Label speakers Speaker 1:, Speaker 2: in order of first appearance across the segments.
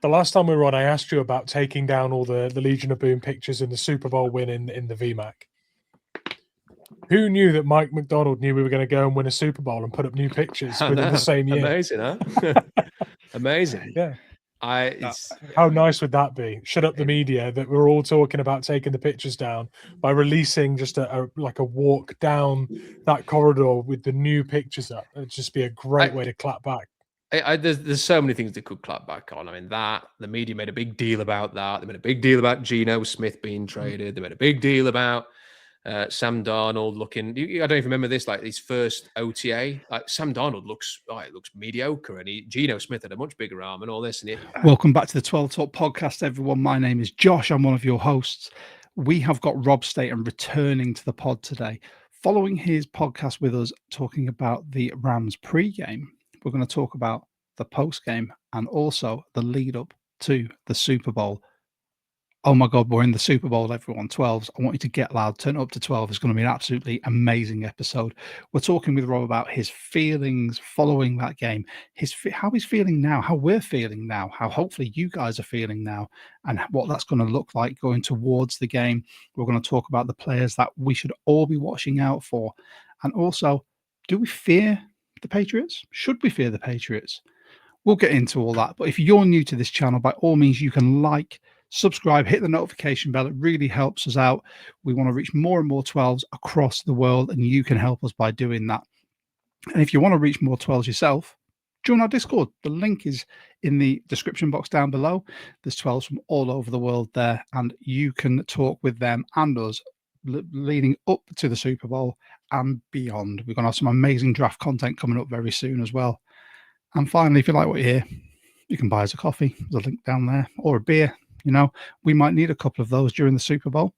Speaker 1: The last time we were on, I asked you about taking down all the Legion of Boom pictures in the Super Bowl win in the VMAC. Who knew that Mike McDonald knew we were going to go and win a Super Bowl and put up new pictures within the same year?
Speaker 2: Amazing, huh? Amazing.
Speaker 1: Yeah.
Speaker 2: How
Speaker 1: nice would that be? Shut up the media that we're all talking about taking the pictures down by releasing just a walk down that corridor with the new pictures up. It'd just be a great way to clap back.
Speaker 2: There's so many things they could clap back on. I mean, the media made a big deal about that. They made a big deal about Geno Smith being traded. They made a big deal about Sam Darnold looking. I don't even remember this. Like his first OTA, like Sam Darnold looks mediocre, and Geno Smith had a much bigger arm and all this. And
Speaker 3: Welcome back to the 12 Talk podcast, everyone. My name is Josh. I'm one of your hosts. We have got Rob Staton returning to the pod today, following his podcast with us, talking about the Rams pre-game. We're going to talk about the post-game and also the lead-up to the Super Bowl. Oh my God, we're in the Super Bowl, everyone. 12s. I want you to get loud. Turn it up to 12. It's going to be an absolutely amazing episode. We're talking with Rob about his feelings following that game, how he's feeling now, how we're feeling now, how hopefully you guys are feeling now, and what that's going to look like going towards the game. We're going to talk about the players that we should all be watching out for. And also, do we fear the Patriots? Should we fear the Patriots? We'll get into all that. But if you're new to this channel, by all means, you can subscribe, hit the notification bell. It really helps us out. We want to reach more and more 12s across the world, and you can help us by doing that. And if you want to reach more 12s yourself, join our Discord. The link is in the description box down below. There's 12s from all over the world there, and you can talk with them and us leading up to the Super Bowl and beyond. We're going to have some amazing draft content coming up very soon as well. And finally, if you like what you hear, you can buy us a coffee. There's a link down there, or a beer. You know, we might need a couple of those during the Super Bowl.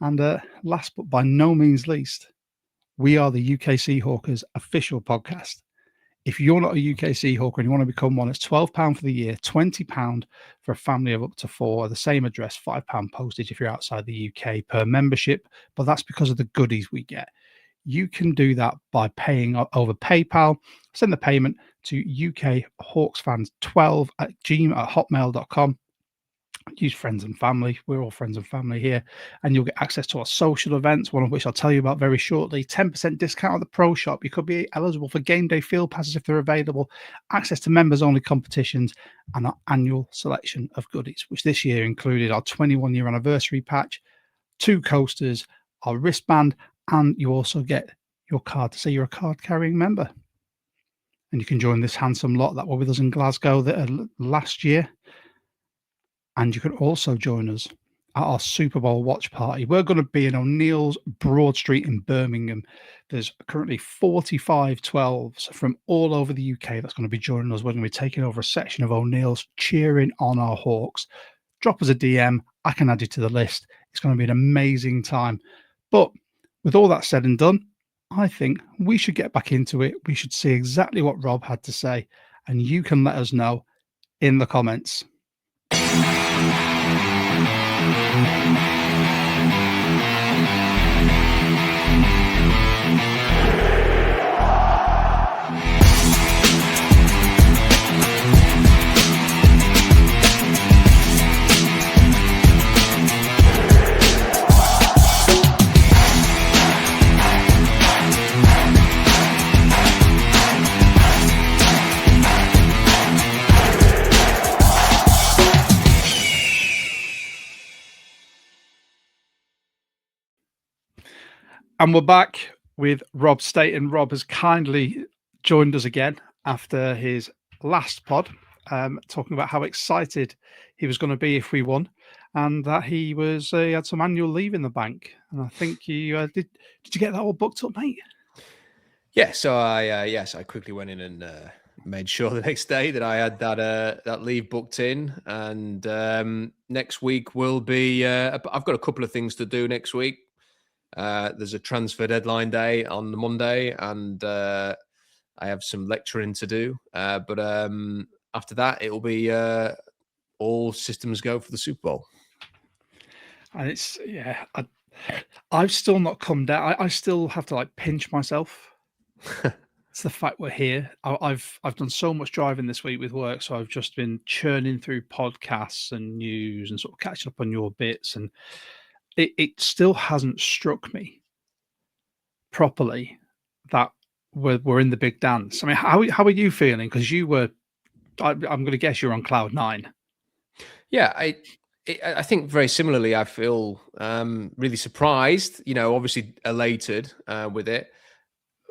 Speaker 3: And last but by no means least, we are the UK Seahawkers official podcast. If you're not a UK Seahawker and you want to become one, it's £12 for the year, £20 for a family of up to 4. The same address, £5 postage if you're outside the UK per membership. But that's because of the goodies we get. You can do that by paying over PayPal. Send the payment to ukhawksfans12@hotmail.com. Use friends and family. We're all friends and family here. And you'll get access to our social events, one of which I'll tell you about very shortly. 10% discount at the Pro Shop. You could be eligible for game day field passes if they're available. Access to members-only competitions and our annual selection of goodies, which this year included our 21-year anniversary patch, 2 coasters, our wristband, and you also get your card to say you're a card-carrying member. And you can join this handsome lot that were with us in Glasgow last year. And you can also join us at our Super Bowl watch party. We're going to be in O'Neill's Broad Street in Birmingham. There's currently 45 12s from all over the UK that's going to be joining us. We're going to be taking over a section of O'Neill's, cheering on our Hawks. Drop us a DM. I can add you to the list. It's going to be an amazing time. But with all that said and done, I think we should get back into it. We should see exactly what Rob had to say. And you can let us know in the comments. And we're back with Rob Staton. Rob has kindly joined us again after his last pod, talking about how excited he was going to be if we won, and that he had some annual leave in the bank. And I think you did you get that all booked up, mate?
Speaker 2: Yeah, so I quickly went in and made sure the next day that I had that leave booked in, and next week will be. I've got a couple of things to do next week. There's a transfer deadline day on the Monday, and I have some lecturing to do. But after that, it will be all systems go for the Super Bowl.
Speaker 3: And it's I've still not come down. I still have to pinch myself It's the fact we're here. I've done so much driving this week with work, so I've just been churning through podcasts and news and sort of catching up on your bits, and it still hasn't struck me properly that we're in the big dance. I mean, how are you feeling? Because you were, I'm going to guess you're on cloud nine.
Speaker 2: Yeah, I think very similarly. I feel really surprised. Obviously elated with it.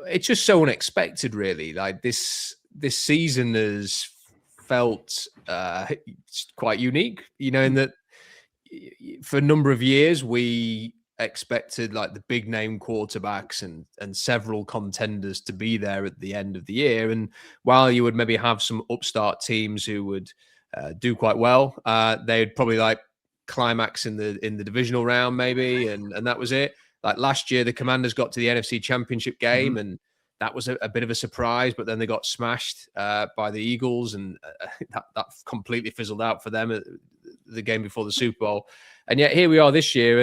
Speaker 2: It's just so unexpected, really. Like this season has felt quite unique. In that for a number of years we expected like the big name quarterbacks and several contenders to be there at the end of the year. And while you would maybe have some upstart teams who would do quite well, they'd probably like climax in the divisional round maybe, and that was it. Like last year, the Commanders got to the NFC Championship game, and that was a bit of a surprise. But then they got smashed by the Eagles, and that completely fizzled out for them at the game before the Super Bowl. And yet here we are this year,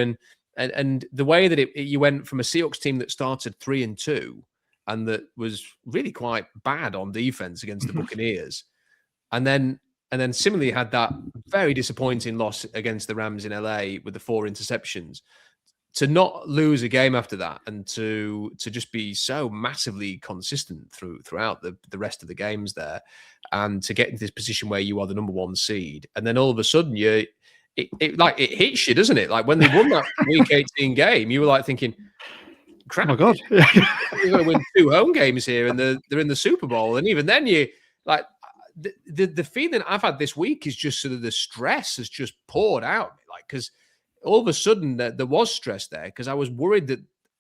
Speaker 2: and the way that you went from a Seahawks team that started 3-2 and that was really quite bad on defense against the Buccaneers, and then similarly had that very disappointing loss against the Rams in LA with the 4 interceptions, to not lose a game after that, and to just be so massively consistent throughout the rest of the games there, and to get into this position where you are the number 1 seed, and then all of a sudden it hits you, doesn't it? Like when they won that Week 18 game, you were like thinking, "Crap,
Speaker 3: oh my God,
Speaker 2: you're going to win 2 home games here, and they're in the Super Bowl." And even then, you like the feeling I've had this week is just sort of the stress has just poured out, like because all of a sudden there was stress there, because I was worried that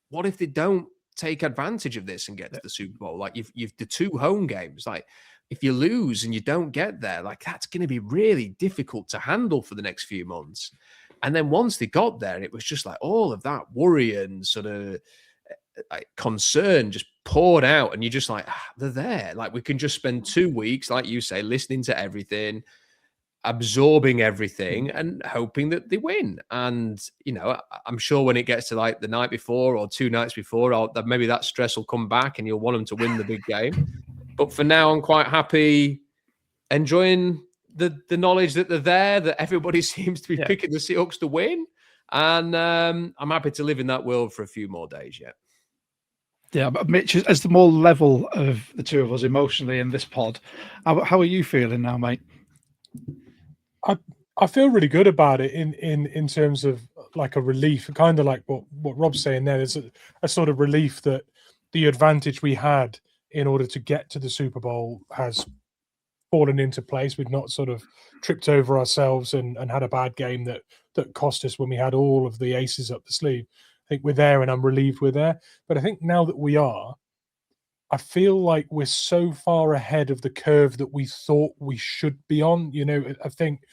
Speaker 2: what if they don't take advantage of this and get to the Super Bowl? Like you've the 2 home games, like if you lose and you don't get there, like that's going to be really difficult to handle for the next few months. And then once they got there, it was just like all of that worry and sort of like concern just poured out, and you're just like, they're there. Like we can just spend 2 weeks, like you say, listening to everything, absorbing everything, and hoping that they win. And I'm sure when it gets to like the night before or 2 nights before, maybe that stress will come back and you'll want them to win the big game. But for now, I'm quite happy enjoying the knowledge that they're there, that everybody seems to be picking the Seahawks to win, and I'm happy to live in that world for a few more days yet.
Speaker 3: Yeah, but Mitch, as the more level of the 2 of us emotionally in this pod, how are you feeling now, mate?
Speaker 1: I feel really good about it in terms of like a relief, kind of like what Rob's saying there. There's a sort of relief that the advantage we had in order to get to the Super Bowl has fallen into place. We've not sort of tripped over ourselves and had a bad game that cost us when we had all of the aces up the sleeve. I think we're there, and I'm relieved we're there. But I think now that we are, I feel like we're so far ahead of the curve that we thought we should be on. I think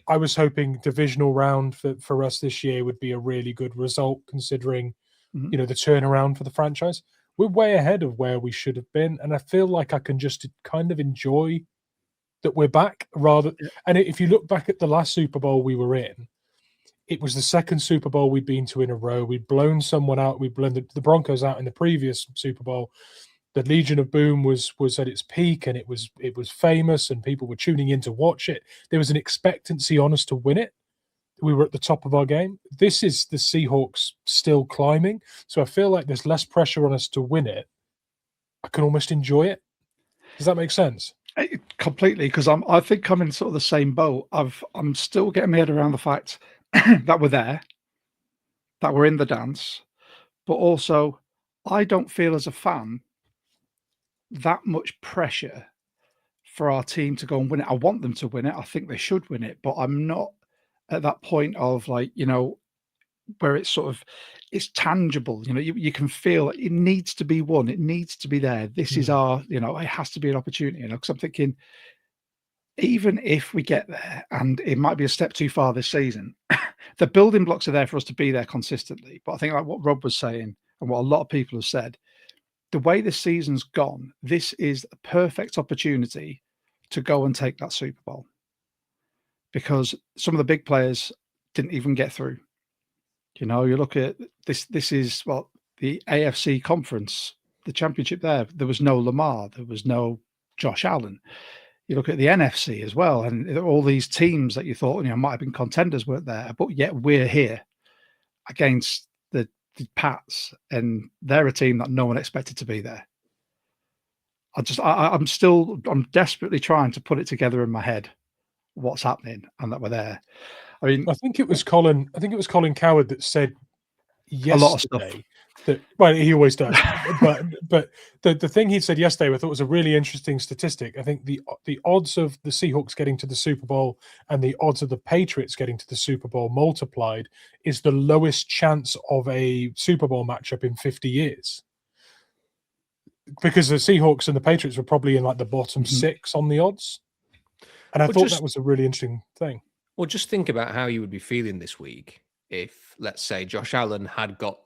Speaker 1: I was hoping divisional round for us this year would be a really good result, considering, the turnaround for the franchise. We're way ahead of where we should have been. And I feel like I can just kind of enjoy that we're back and if you look back at the last Super Bowl we were in, it was the 2nd Super Bowl we'd been to in a row. We'd blown someone out. We'd blown the Broncos out in the previous Super Bowl. The Legion of Boom was at its peak, and it was famous, and people were tuning in to watch it. There was an expectancy on us to win it. We were at the top of our game. This is the Seahawks still climbing, so I feel like there's less pressure on us to win it. I can almost enjoy it. Does that make sense?
Speaker 3: Completely, because I think I'm in sort of the same boat. I'm still getting my head around the fact that we're there, that we're in the dance, but also I don't feel as a fan that much pressure for our team to go and win it. I want them to win it. I think they should win it, but I'm not at that point of like, where it's sort of, it's tangible. You can feel it needs to be won. It needs to be there. This is our, it has to be an opportunity. Because I'm thinking, even if we get there, and it might be a step too far this season, the building blocks are there for us to be there consistently. But I think like what Rob was saying, and what a lot of people have said, the way this season's gone, this is a perfect opportunity to go and take that Super Bowl, because some of the big players didn't even get through. You look at this is the AFC conference the championship there was no Lamar, there was no Josh Allen. You look at the NFC as well, and all these teams that you thought might have been contenders weren't there, but yet we're here against the Pats, and they're a team that no one expected to be there. I'm desperately trying to put it together in my head what's happening and that we're there. I mean,
Speaker 1: I think it was Colin Coward that said
Speaker 3: a lot of stuff.
Speaker 1: yesterday that, well, he always does, but the thing he said yesterday, I thought was a really interesting statistic. I think the odds of the Seahawks getting to the Super Bowl and the odds of the Patriots getting to the Super Bowl multiplied is the lowest chance of a Super Bowl matchup in 50 years. Because the Seahawks and the Patriots were probably in like the bottom 6 on the odds. And I thought that was a really interesting thing.
Speaker 2: Well, just think about how you would be feeling this week if, let's say, Josh Allen had got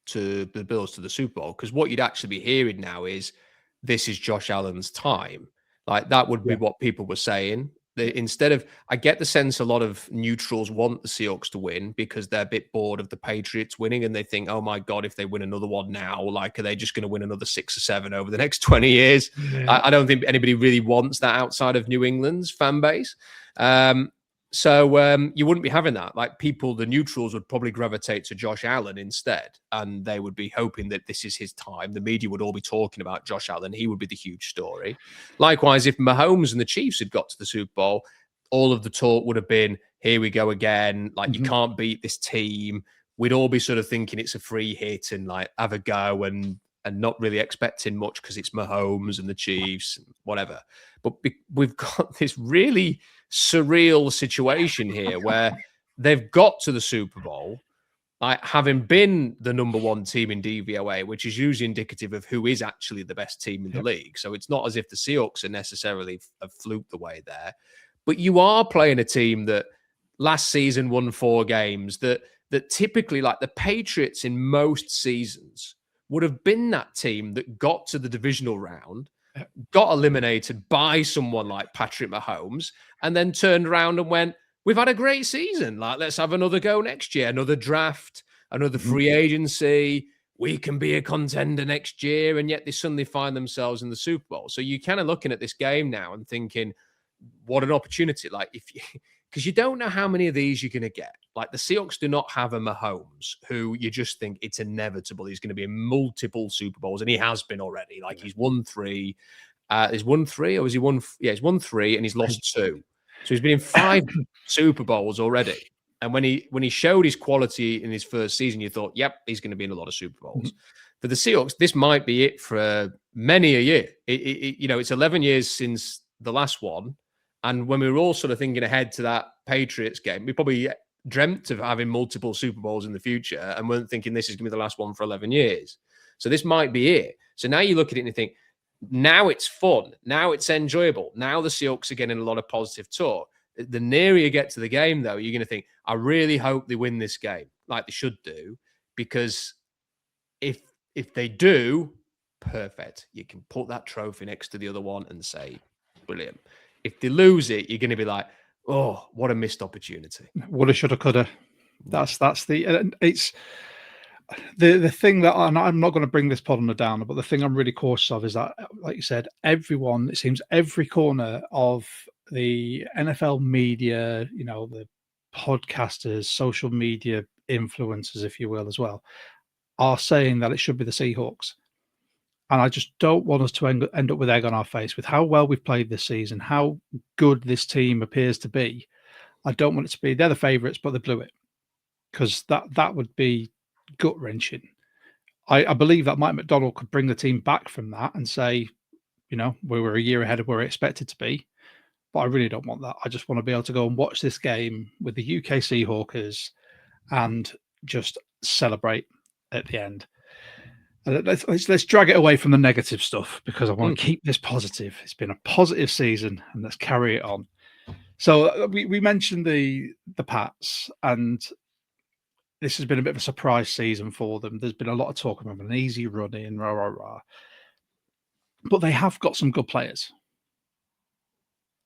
Speaker 2: to the Bills to the Super Bowl. Because what you'd actually be hearing now is, this is Josh Allen's time. Like, that would be what people were saying. Instead of, I get the sense a lot of neutrals want the Seahawks to win because they're a bit bored of the Patriots winning, and they think, oh my God, if they win another one now, like, are they just going to win another 6 or 7 over the next 20 years? Yeah. I don't think anybody really wants that outside of New England's fan base. So you wouldn't be having that. Like, people, the neutrals would probably gravitate to Josh Allen instead, and they would be hoping that this is his time. The media would all be talking about Josh Allen. He would be the huge story. Likewise, if Mahomes and the Chiefs had got to the Super Bowl, all of the talk would have been, here we go again. Like, you can't beat this team. We'd all be sort of thinking it's a free hit and like have a go and not really expecting much because it's Mahomes and the Chiefs and whatever. But we've got this really surreal situation here where they've got to the Super Bowl, like, having been the number 1 team in DVOA, which is usually indicative of who is actually the best team in the league. So it's not as if the Seahawks are necessarily have fluked the way there, but you are playing a team that last season won 4 games, that typically, like the Patriots in most seasons, would have been that team that got to the divisional round, got eliminated by someone like Patrick Mahomes, and then turned around and went, we've had a great season. Like, let's have another go next year, another draft, another free agency. We can be a contender next year. And yet they suddenly find themselves in the Super Bowl. So you're kind of looking at this game now and thinking, what an opportunity. Like, because you don't know how many of these you're going to get. Like, the Seahawks do not have a Mahomes who you just think it's inevitable. He's going to be in multiple Super Bowls, and he has been already. Like, he's won 3. He's won 3, or has he won? Yeah, he's won 3, and he's lost 2. So he's been in 5 Super Bowls already. And when he showed his quality in his first season, you thought, yep, he's going to be in a lot of Super Bowls. For the Seahawks, this might be it for many a year. It's 11 years since the last one. And when we were all sort of thinking ahead to that Patriots game, we probably dreamt of having multiple Super Bowls in the future and weren't thinking this is going to be the last one for 11 years. So this might be it. So now you look at it and you think, now it's fun. Now it's enjoyable. Now the Seahawks are getting a lot of positive talk. The nearer you get to the game, though, you're going to think, I really hope they win this game, like they should do, because if they do, perfect. You can put that trophy next to the other one and say, brilliant. If they lose it, you're going to be like, oh, what a missed opportunity.
Speaker 3: Woulda, shoulda, coulda. It's the thing that I'm not going to bring this pod on a downer, but the thing I'm really cautious of is that, like you said, it seems every corner of the NFL media, the podcasters, social media influencers, if you will, as well, are saying that it should be the Seahawks. And I just don't want us to end up with egg on our face with how well we've played this season, how good this team appears to be. I don't want it to be they're the favourites, but they blew it, because that would be gut-wrenching. I believe that Mike McDonald could bring the team back from that and say, we were a year ahead of where we expected to be. But I really don't want that. I just want to be able to go and watch this game with the UK Seahawkers and just celebrate at the end. Let's drag it away from the negative stuff, because I want to keep this positive. It's been a positive season, and let's carry it on. So we mentioned the Pats, and this has been a bit of a surprise season for them. There's been a lot of talk about an easy run in, but they have got some good players.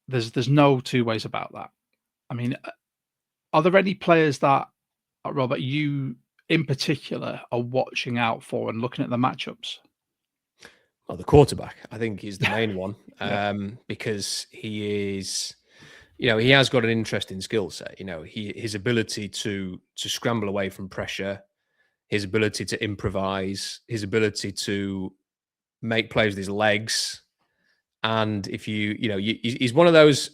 Speaker 3: There's no two ways about that. I mean, are there any players that, Robert, you in particular are watching out for and looking at the matchups?
Speaker 2: Well, the quarterback, I think, is the main one, because he is, he has got an interesting skill set. His ability to scramble away from pressure, his ability to improvise, his ability to make plays with his legs, and if he's one of those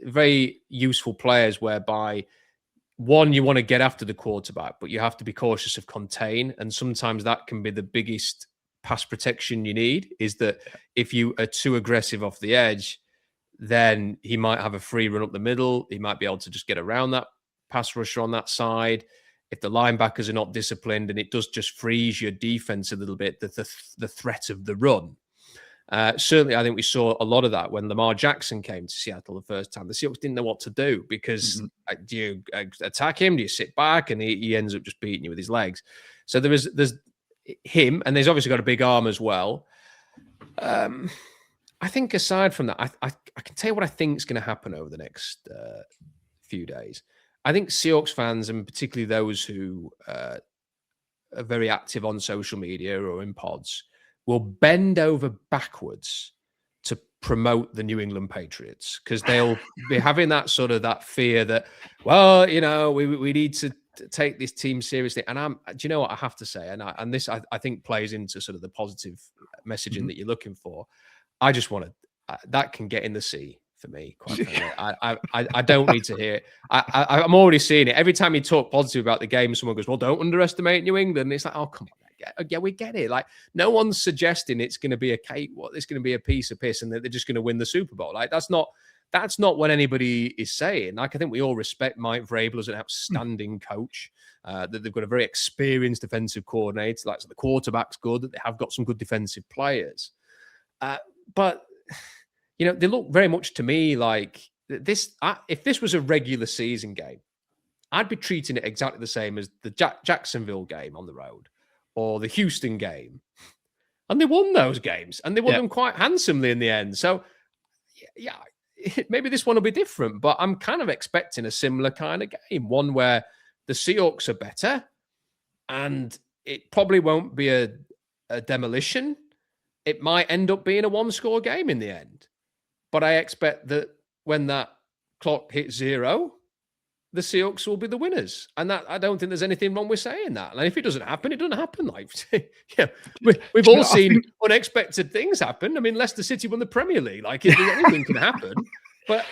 Speaker 2: very useful players whereby, one, you want to get after the quarterback, but you have to be cautious of contain, and sometimes that can be the biggest pass protection you need, is that if you are too aggressive off the edge, then he might have a free run up the middle. He might be able to just get around that pass rusher on that side. If the linebackers are not disciplined, and it does just freeze your defense a little bit, the threat of the run. Certainly, I think we saw a lot of that when Lamar Jackson came to Seattle the first time. The Seahawks didn't know what to do, because do you attack him? Do you sit back? And he ends up just beating you with his legs. So there's him, and there's obviously got a big arm as well. I think aside from that, I can tell you what I think is going to happen over the next few days. I think Seahawks fans, and particularly those who are very active on social media or in pods, will bend over backwards to promote the New England Patriots, because they'll be having that fear that, well, we need to take this team seriously. And do you know what I have to say? And this I think plays into sort of the positive messaging that you're looking for. I just want to that can get in the sea for me, quite frankly. I don't need to hear it. I'm already seeing it every time you talk positive about the game. Someone goes, "Well, don't underestimate New England." And it's like, oh, come on. Yeah, we get it. Like, no one's suggesting it's going to be a cake. It's going to be a piece of piss, and that they're just going to win the Super Bowl. Like, that's not what anybody is saying. Like, I think we all respect Mike Vrabel as an outstanding coach. That they've got a very experienced defensive coordinator. Like, so the quarterback's good. That they have got some good defensive players. But they look very much to me like this. If this was a regular season game, I'd be treating it exactly the same as the Jacksonville game on the road, or the Houston game. And they won those games, and they won them quite handsomely in the end. So, yeah, maybe this one will be different, but I'm kind of expecting a similar kind of game, one where the Seahawks are better, and it probably won't be a demolition. It might end up being a one-score game in the end. But I expect that when that clock hits 0, the Seahawks will be the winners. And that, I don't think there's anything wrong with saying that. And if it doesn't happen, it doesn't happen. Like, we've all seen unexpected things happen. I mean, Leicester City won the Premier League. Like, anything can happen. But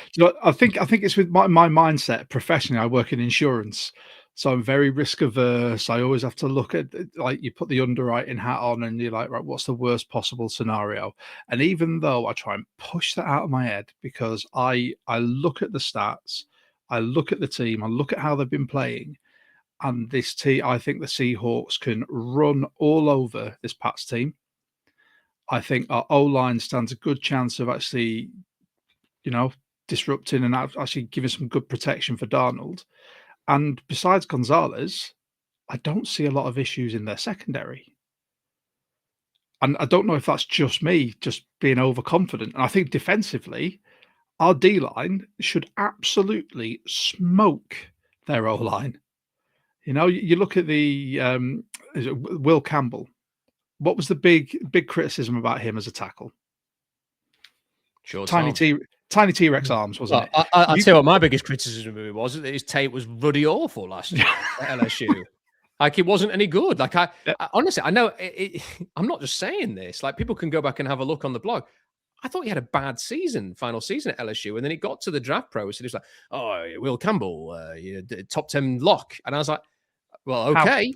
Speaker 3: I think it's with my mindset. Professionally, I work in insurance, so I'm very risk averse. I always have to look at, like, you put the underwriting hat on, and you're like, right, what's the worst possible scenario? And even though I try and push that out of my head, because I look at the stats, I look at the team, I look at how they've been playing, and this team, I think the Seahawks can run all over this Pats team. I think our O-line stands a good chance of actually, disrupting and actually giving some good protection for Darnold. And besides Gonzalez, I don't see a lot of issues in their secondary. And I don't know if that's just me, just being overconfident. And I think defensively, our D-line should absolutely smoke their O-line. You look at the Will Campbell. What was the big criticism about him as a tackle?
Speaker 2: Sure,
Speaker 3: Tiny T-Rex arms, wasn't it?
Speaker 2: I'll tell you what my biggest criticism of him was, that his tape was ruddy awful last year at LSU. Like, it wasn't any good. Like, I honestly, I know I'm not just saying this. Like, people can go back and have a look on the blog. I thought he had a bad final season at LSU. And then it got to the draft process. And he was like, oh, Will Campbell, top 10 lock. And I was like, well, okay.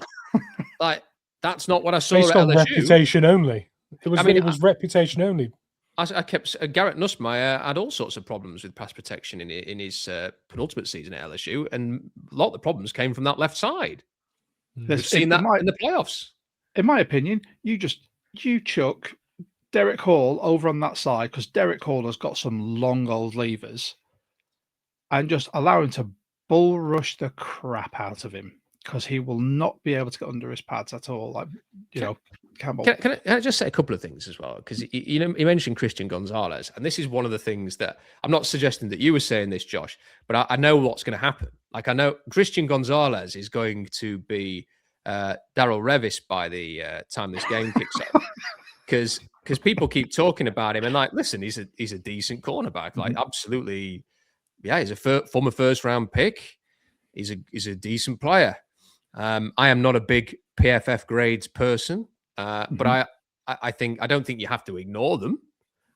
Speaker 2: Like, that's not what I saw
Speaker 1: based
Speaker 2: at
Speaker 1: on
Speaker 2: LSU.
Speaker 1: Reputation only. It was reputation only.
Speaker 2: I kept Garrett Nussmeier had all sorts of problems with pass protection in his penultimate season at LSU, and a lot of the problems came from that left side. We've seen that in the playoffs.
Speaker 3: In my opinion, you chuck Derek Hall over on that side, because Derek Hall has got some long old levers, and just allow him to bull rush the crap out of him, because he will not be able to get under his pads at all. Like, Campbell.
Speaker 2: Can I just say a couple of things as well? Because you mentioned Christian Gonzalez, and this is one of the things that I'm not suggesting that you were saying this, Josh, but I know what's going to happen. Like, I know Christian Gonzalez is going to be Darrell Revis by the time this game kicks off. because people keep talking about him and like, listen, he's a decent cornerback, like absolutely, yeah, he's a former first round pick. He's a decent player. I am not a big PFF grades person, but I don't think you have to ignore them.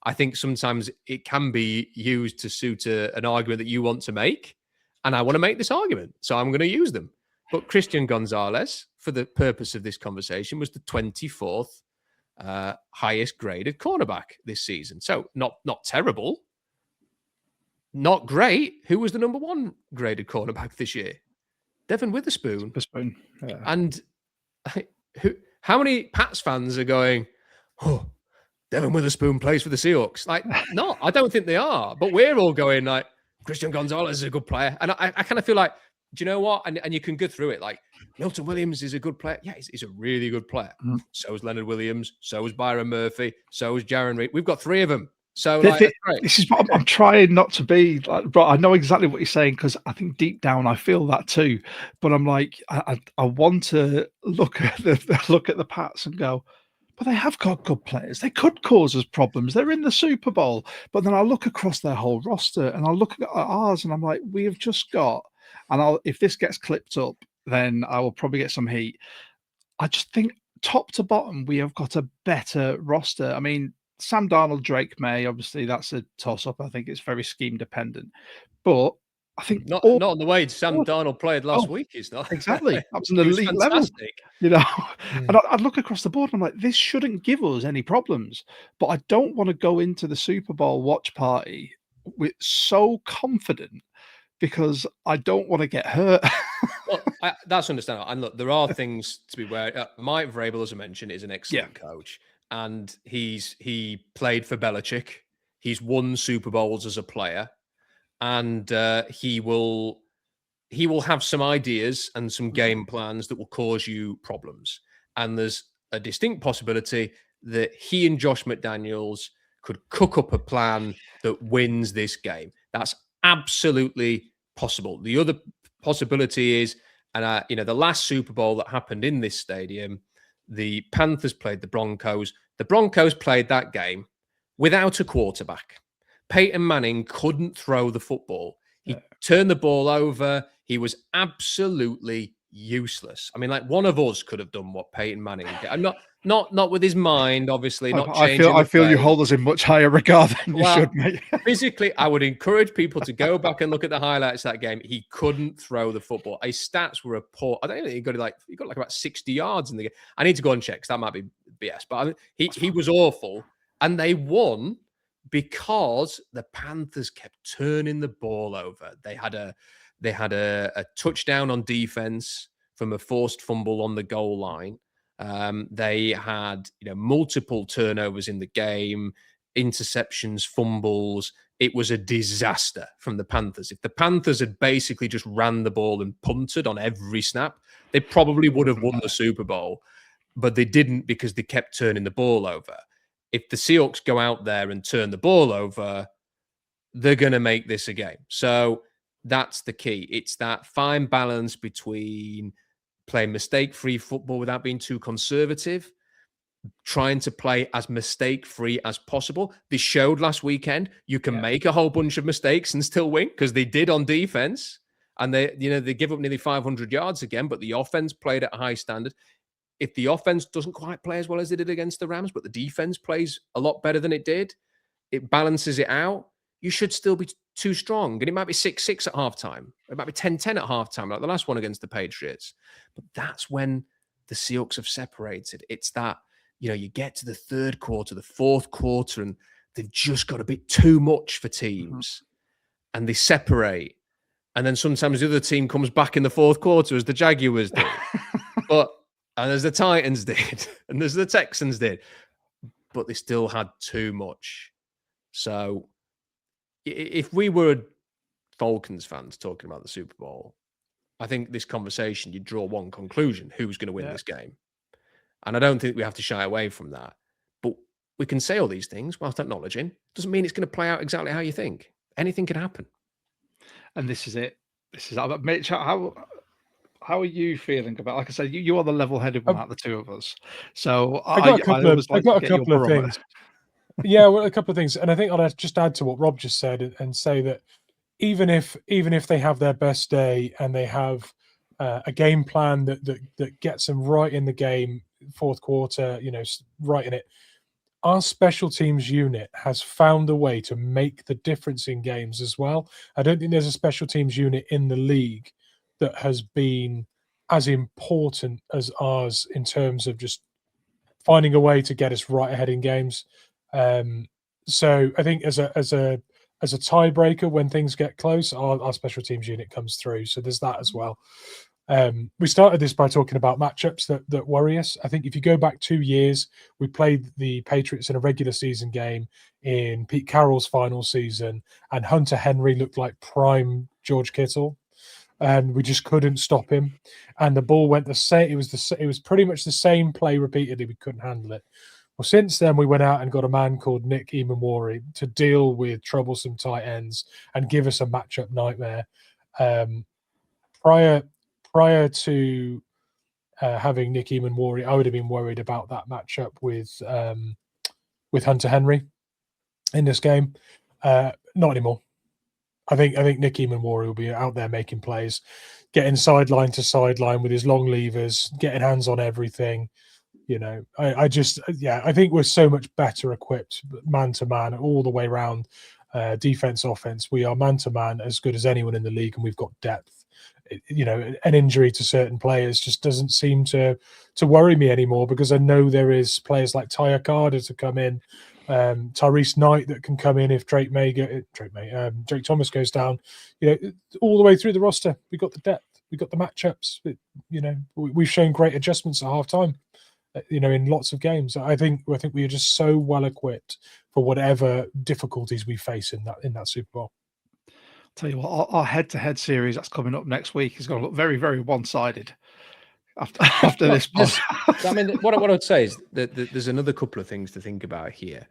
Speaker 2: I think sometimes it can be used to suit an argument that you want to make, and I want to make this argument, so I'm going to use them. But Christian Gonzalez, for the purpose of this conversation, was the 24th highest graded cornerback this season. So not terrible, not great. Who was the number 1 graded cornerback this year? Devin Witherspoon.
Speaker 3: Yeah.
Speaker 2: And how many Pats fans are going, oh, Devin Witherspoon plays for the Seahawks? Like, no, I don't think they are. But we're all going like, Christian Gonzalez is a good player. And I kind of feel like, do you know what? And you can go through it. Like, Milton Williams is a good player. Yeah, he's a really good player. So is Leonard Williams. So is Byron Murphy. So is Jaron Reed. We've got 3 of them. So like,
Speaker 3: this is what I'm trying not to be like, but I know exactly what you're saying, because I think deep down I feel that too. But I'm like, I want to look at the Pats and go, but they have got good players. They could cause us problems. They're in the Super Bowl. But then I look across their whole roster and I look at ours and I'm like, we have just got, and if this gets clipped up, then I will probably get some heat. I just think top to bottom, we have got a better roster. I mean, Sam Darnold, Drake May, obviously that's a toss-up. I think it's very scheme dependent. But I think
Speaker 2: not on the way Sam Darnold played last week. He's not.
Speaker 3: Exactly. That was an elite level. You know, and I'd look across the board and I'm like, this shouldn't give us any problems. But I don't want to go into the Super Bowl watch party with so confident, because I don't want to get hurt.
Speaker 2: Well, that's understandable. And look, there are things to be aware. Mike Vrabel, as I mentioned, is an excellent coach. And he played for Belichick. He's won Super Bowls as a player, and he will have some ideas and some game plans that will cause you problems. And there's a distinct possibility that he and Josh McDaniels could cook up a plan that wins this game. That's absolutely possible. The other possibility is, and the last Super Bowl that happened in this stadium, the Panthers played the Broncos. The Broncos played that game without a quarterback. Peyton Manning couldn't throw the football. He turned the ball over. He was absolutely useless. I mean, like, one of us could have done what Peyton Manning did. I'm not with his mind, obviously.
Speaker 3: I feel you hold us in much higher regard than you should, mate.
Speaker 2: Physically, I would encourage people to go back and look at the highlights of that game. He couldn't throw the football. His stats were poor. I don't think he got about 60 yards in the game. I need to go and check, because that might be BS. But I mean, he was awful, and they won because the Panthers kept turning the ball over. They had a touchdown on defense from a forced fumble on the goal line. They had multiple turnovers in the game, interceptions, fumbles. It was a disaster from the Panthers. If the Panthers had basically just ran the ball and punted on every snap, they probably would have won the Super Bowl. But they didn't, because they kept turning the ball over. If the Seahawks go out there and turn the ball over, they're going to make this a game. So that's the key. It's that fine balance between playing mistake-free football without being too conservative, trying to play as mistake-free as possible. They showed last weekend you can make a whole bunch of mistakes and still win, because they did on defense. And they give up nearly 500 yards again, but the offense played at a high standard. If the offense doesn't quite play as well as they did against the Rams, but the defense plays a lot better than it did, it balances it out, you should still be too strong. And it might be 6-6 at halftime. It might be 10-10 at halftime, like the last one against the Patriots. But that's when the Seahawks have separated. It's that, you get to the third quarter, the fourth quarter, and they've just got a bit too much for teams. And they separate. And then sometimes the other team comes back in the fourth quarter, as the Jaguars did. And as the Titans did, and as the Texans did. But they still had too much. So if we were Falcons fans talking about the Super Bowl, I think this conversation, you'd draw one conclusion: who's going to win this game? And I don't think we have to shy away from that. But we can say all these things whilst acknowledging, doesn't mean it's going to play out exactly how you think. Anything can happen.
Speaker 3: And this is it. Mitch, How are you feeling about? Like I said, you are the level-headed one
Speaker 1: I,
Speaker 3: out of the two of us. So
Speaker 1: I got a
Speaker 3: I
Speaker 1: couple of
Speaker 3: always like to get your barometer.
Speaker 1: things. Yeah, well, a couple of things, and I think I'll just add to what Rob just said and say that even if they have their best day and they have a game plan that gets them right in the game, fourth quarter, right in it, our special teams unit has found a way to make the difference in games as well. I don't think there's a special teams unit in the league that has been as important as ours in terms of just finding a way to get us right ahead in games. So I think as a tiebreaker, when things get close, our special teams unit comes through. So there's that as well. We started this by talking about matchups that worry us. I think if you go back 2 years, we played the Patriots in a regular season game in Pete Carroll's final season, and Hunter Henry looked like prime George Kittle, and we just couldn't stop him. And the ball went the same. It was pretty much the same play repeatedly. We couldn't handle it. Well, since then, we went out and got a man called Nick Emanwari to deal with troublesome tight ends and give us a matchup nightmare. Prior to having Nick Emanwari, I would have been worried about that matchup with Hunter Henry in this game. Not anymore. I think Nick Emanwari will be out there making plays, getting sideline to sideline with his long levers, getting hands on everything. I think we're so much better equipped man to man all the way around, defense, offense. We are man to man as good as anyone in the league, and we've got depth. An injury to certain players just doesn't seem to worry me anymore, because I know there is players like Tyre Carter to come in, Tyrese Knight that can come in if Drake Thomas goes down. All the way through the roster, we got the depth, we got the matchups. We've shown great adjustments at halftime. In lots of games. I think we are just so well equipped for whatever difficulties we face in that Super Bowl.
Speaker 3: Tell you what, our head-to-head series that's coming up next week is going to look very, very one-sided after this pod.
Speaker 2: I mean, what I would say is that there's another couple of things to think about here.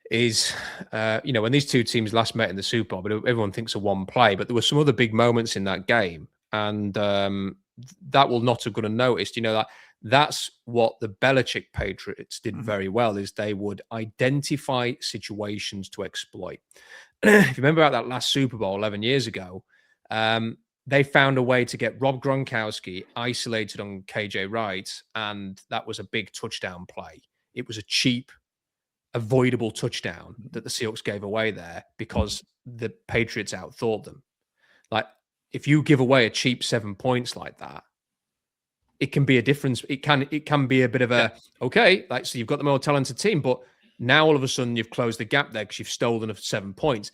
Speaker 2: Is when these two teams last met in the Super Bowl, but everyone thinks of one play, but there were some other big moments in that game, and that will not have gone unnoticed. That's what the Belichick Patriots did very well, is they would identify situations to exploit. If you remember about that last Super Bowl 11 years ago, they found a way to get Rob Gronkowski isolated on KJ Wright, and that was a big touchdown play. It was a cheap, avoidable touchdown that the Seahawks gave away there because the Patriots outthought them. Like, if you give away a cheap 7 points like that, it can be a difference. It can be a bit of a, okay, like, so you've got the more talented team, but now all of a sudden you've closed the gap there because you've stolen 7 points.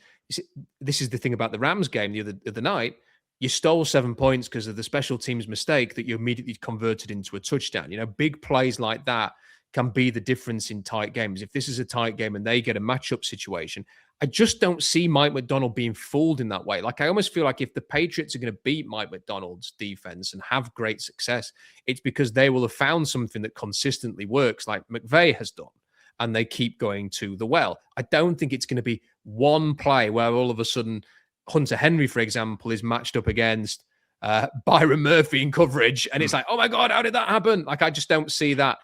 Speaker 2: This is the thing about the Rams game the other night. You stole 7 points because of the special teams mistake that you immediately converted into a touchdown. Big plays like that can be the difference in tight games. If this is a tight game and they get a matchup situation, I just don't see Mike Macdonald being fooled in that way. Like, I almost feel like if the Patriots are going to beat Mike Macdonald's defense and have great success, it's because they will have found something that consistently works, like McVay has done, and they keep going to the well. I don't think it's going to be one play where all of a sudden Hunter Henry, for example, is matched up against Byron Murphy in coverage, and it's like, oh my God, how did that happen? Like, I just don't see that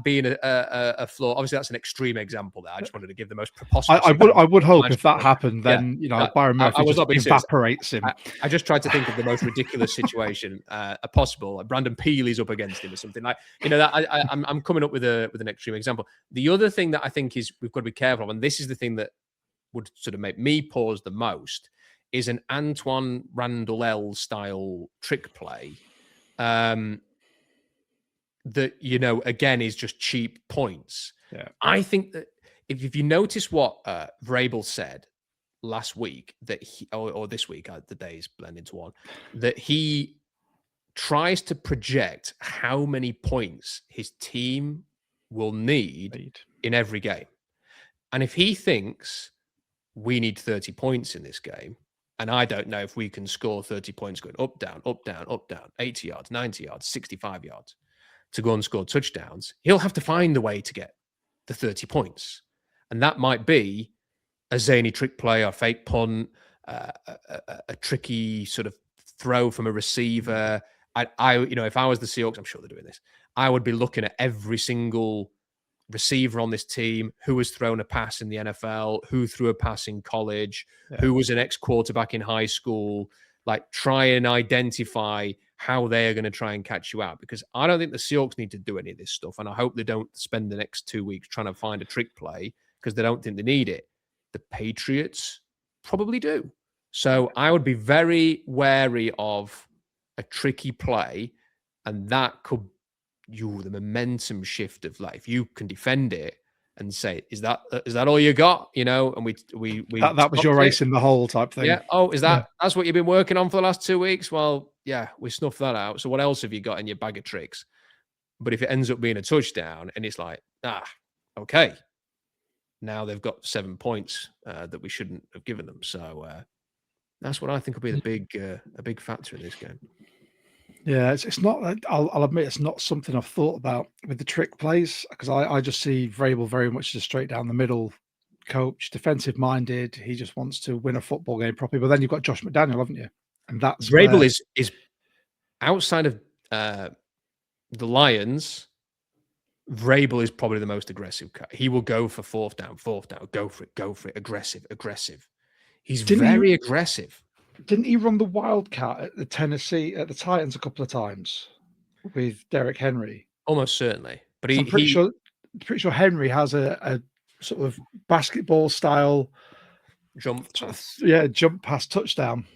Speaker 2: being a flaw. Obviously, that's an extreme example there. I just wanted to give the most preposterous.
Speaker 3: I would hope if that happened, then Byron Murphy just evaporates him.
Speaker 2: I just tried to think of the most ridiculous situation possible. Like Brandon Peely's up against him or something. Like, I'm coming up with an extreme example. The other thing that I think is we've got to be careful of, and this is the thing that would sort of make me pause the most, is an Antoine Randall style trick play. That, again, is just cheap points.
Speaker 3: Yeah.
Speaker 2: I think that if you notice what Vrabel said last week, that or this week, the days blend into one, that he tries to project how many points his team will need in every game. And if he thinks we need 30 points in this game, and I don't know if we can score 30 points going up, down, 80 yards, 90 yards, 65 yards, to go and score touchdowns, he'll have to find a way to get the 30 points. And that might be a zany trick play, a fake punt, a tricky sort of throw from a receiver, if I was the Seahawks, I'm sure they're doing this. I would be looking at every single receiver on this team, who has thrown a pass in the NFL, who threw a pass in college, who was an ex-quarterback in high school. Like, try and identify how they are going to try and catch you out, because I don't think the Seahawks need to do any of this stuff, and I hope they don't spend the next 2 weeks trying to find a trick play, because they don't think they need it. The Patriots probably do. So I would be very wary of a tricky play, and that could the momentum shift of, like, if you can defend it and say, is that all you got? And
Speaker 3: that was your race in the hole type thing.
Speaker 2: Yeah. Oh, that's what you've been working on for the last 2 weeks? Well, yeah, we snuffed that out. So what else have you got in your bag of tricks? But if it ends up being a touchdown and it's like, okay, now they've got 7 points that we shouldn't have given them. So that's what I think will be a big factor in this game.
Speaker 3: Yeah, it's not. I'll admit it's not something I've thought about with the trick plays, because I just see Vrabel very much as a straight down the middle coach, defensive minded. He just wants to win a football game properly. But then you've got Josh McDaniel, haven't you? And that's
Speaker 2: Vrabel is outside of the Lions. Vrabel is probably the most aggressive. He will go for fourth down, go for it, aggressive. He's very aggressive.
Speaker 3: Didn't he run the Wildcat at the Titans a couple of times with Derrick Henry?
Speaker 2: Almost certainly. But
Speaker 3: I'm pretty sure Henry has a sort of basketball style
Speaker 2: jump pass.
Speaker 3: Yeah, jump pass touchdown.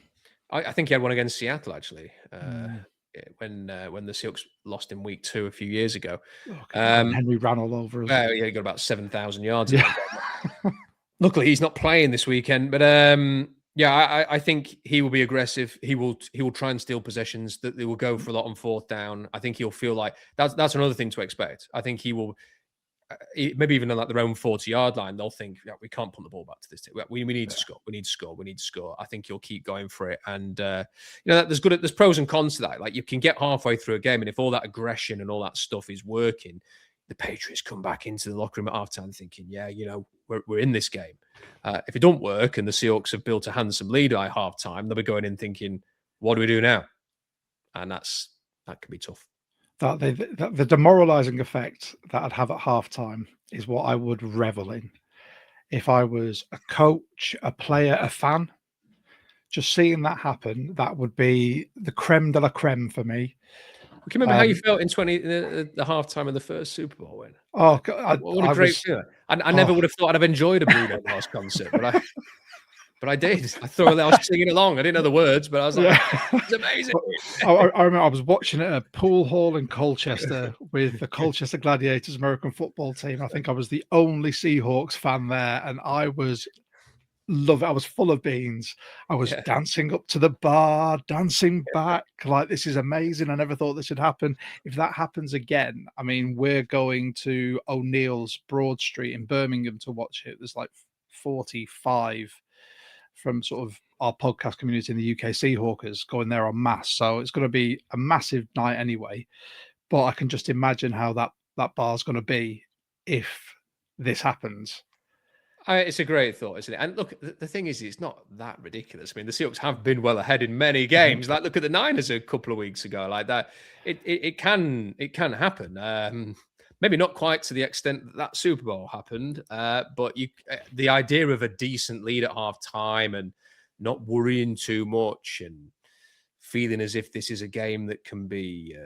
Speaker 2: I think he had one against Seattle, actually, when the Seahawks lost in week 2 a few years ago.
Speaker 3: Henry ran all over us.
Speaker 2: Yeah, he got about 7,000 yards. Yeah. Luckily, he's not playing this weekend, but I think he will be aggressive. He will try and steal possessions. That they will go for a lot on fourth down. I think he'll feel like that's another thing to expect. I think he will, maybe even on like their own 40-yard line, they'll think, we can't punt the ball back to this team. We need to score. We need to score. I think he'll keep going for it. And there's pros and cons to that. Like, you can get halfway through a game, and if all that aggression and all that stuff is working, the Patriots come back into the locker room at halftime thinking, we're in this game. If it don't work and the Seahawks have built a handsome lead by halftime, they'll be going in thinking, what do we do now? And that can be tough.
Speaker 3: The demoralizing effect that I'd have at halftime is what I would revel in. If I was a coach, a player, a fan, just seeing that happen, that would be the creme de la creme for me.
Speaker 2: Can you remember how you felt in the halftime of the first Super Bowl win?
Speaker 3: Oh, God,
Speaker 2: what a great feeling! I never would have thought I'd have enjoyed a Bruno Mars concert, but I did. I thought I was singing along. I didn't know the words, but I was like, "It's amazing."
Speaker 3: I remember I was watching it at a pool hall in Colchester with the Colchester Gladiators American football team. I think I was the only Seahawks fan there, and I was full of beans. I was dancing up to the bar, dancing back, like, this is amazing. I never thought this would happen. If that happens again, I mean, we're going to O'Neill's Broad Street in Birmingham to watch it. There's like 45 from sort of our podcast community in the UK Seahawkers going there en masse. So it's going to be a massive night anyway. But I can just imagine how that bar's going to be if this happens.
Speaker 2: It's a great thought, isn't it? And look, the thing is, it's not that ridiculous. I mean, the Seahawks have been well ahead in many games. Like, look at the Niners a couple of weeks ago. Like that, it can happen. Maybe not quite to the extent that Super Bowl happened, but the idea of a decent lead at halftime and not worrying too much and feeling as if this is a game that can be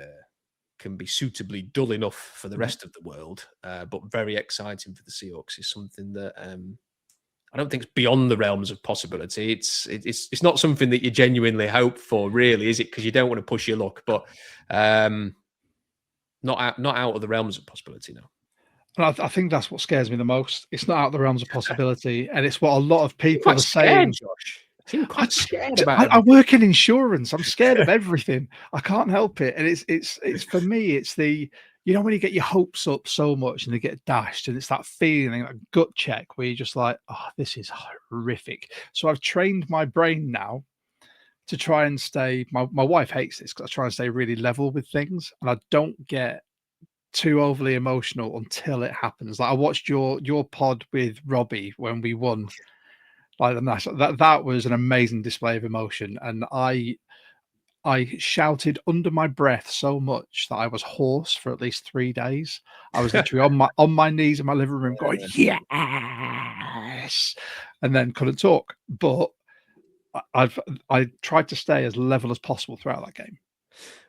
Speaker 2: suitably dull enough for the rest of the world, but very exciting for the Seahawks, is something that I don't think is beyond the realms of possibility. It's not something that you genuinely hope for, really, is it? Because you don't want to push your luck, but not out of the realms of possibility now.
Speaker 3: And I think that's what scares me the most. It's not out of the realms of possibility, and it's what a lot of people are saying.
Speaker 2: Josh. I'm quite scared about it.
Speaker 3: I work in insurance. I'm scared of everything. I can't help it. And it's for me, it's the, when you get your hopes up so much and they get dashed, and it's that feeling, that gut check where you're just like, oh, this is horrific. So I've trained my brain now to try and stay, my wife hates this because I try and stay really level with things, and I don't get too overly emotional until it happens. Like, I watched your pod with Robbie when we won. Like, that was an amazing display of emotion, and I I shouted under my breath so much that I was hoarse for at least 3 days. I was literally on my knees in my living room going, "Yes!" and then couldn't talk. But I tried to stay as level as possible throughout that game.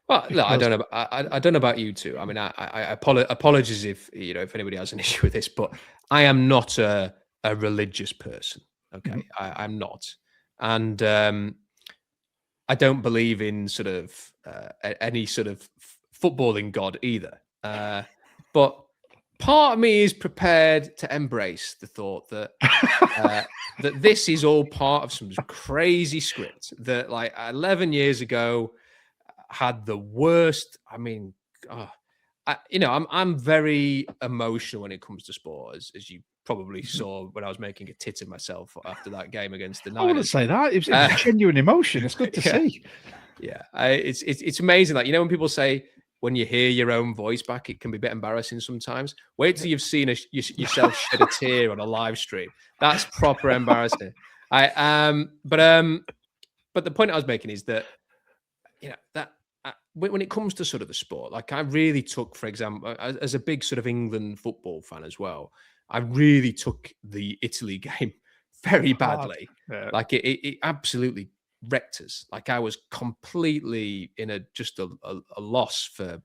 Speaker 2: Well, look, I
Speaker 3: Because
Speaker 2: don't know. I don't know about you two. I mean, I apologies if if anybody has an issue with this, but I am not a religious person. Okay, I'm not, and I don't believe in sort of any sort of footballing god either. But part of me is prepared to embrace the thought that that this is all part of some crazy script that, like, 11 years ago, had the worst. I mean, I'm very emotional when it comes to sport, as you probably saw when I was making a tit of myself after that game against the
Speaker 3: I wouldn't
Speaker 2: Niners.
Speaker 3: say that. It was genuine emotion. It's good to see.
Speaker 2: Yeah, it's amazing. Like, when people say when you hear your own voice back, it can be a bit embarrassing sometimes. Wait till you've seen yourself shed a tear on a live stream. That's proper embarrassing. But the point I was making is that that when it comes to sort of the sport, like, I really took, for example, as a big sort of England football fan as well, I really took the Italy game very badly.
Speaker 3: Yeah.
Speaker 2: Like, it absolutely wrecked us. Like, I was completely in a loss for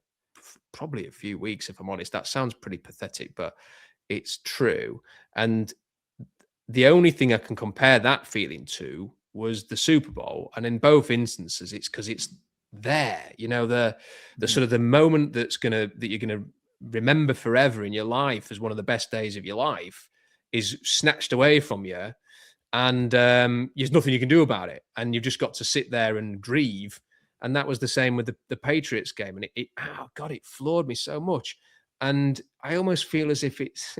Speaker 2: probably a few weeks, if I'm honest. That sounds pretty pathetic, but it's true. And the only thing I can compare that feeling to was the Super Bowl. And in both instances, it's because it's there, the sort of the moment that you're gonna remember forever in your life as one of the best days of your life is snatched away from you, and there's nothing you can do about it, and you've just got to sit there and grieve. And that was the same with the Patriots game, and it floored me so much. And I almost feel as if it's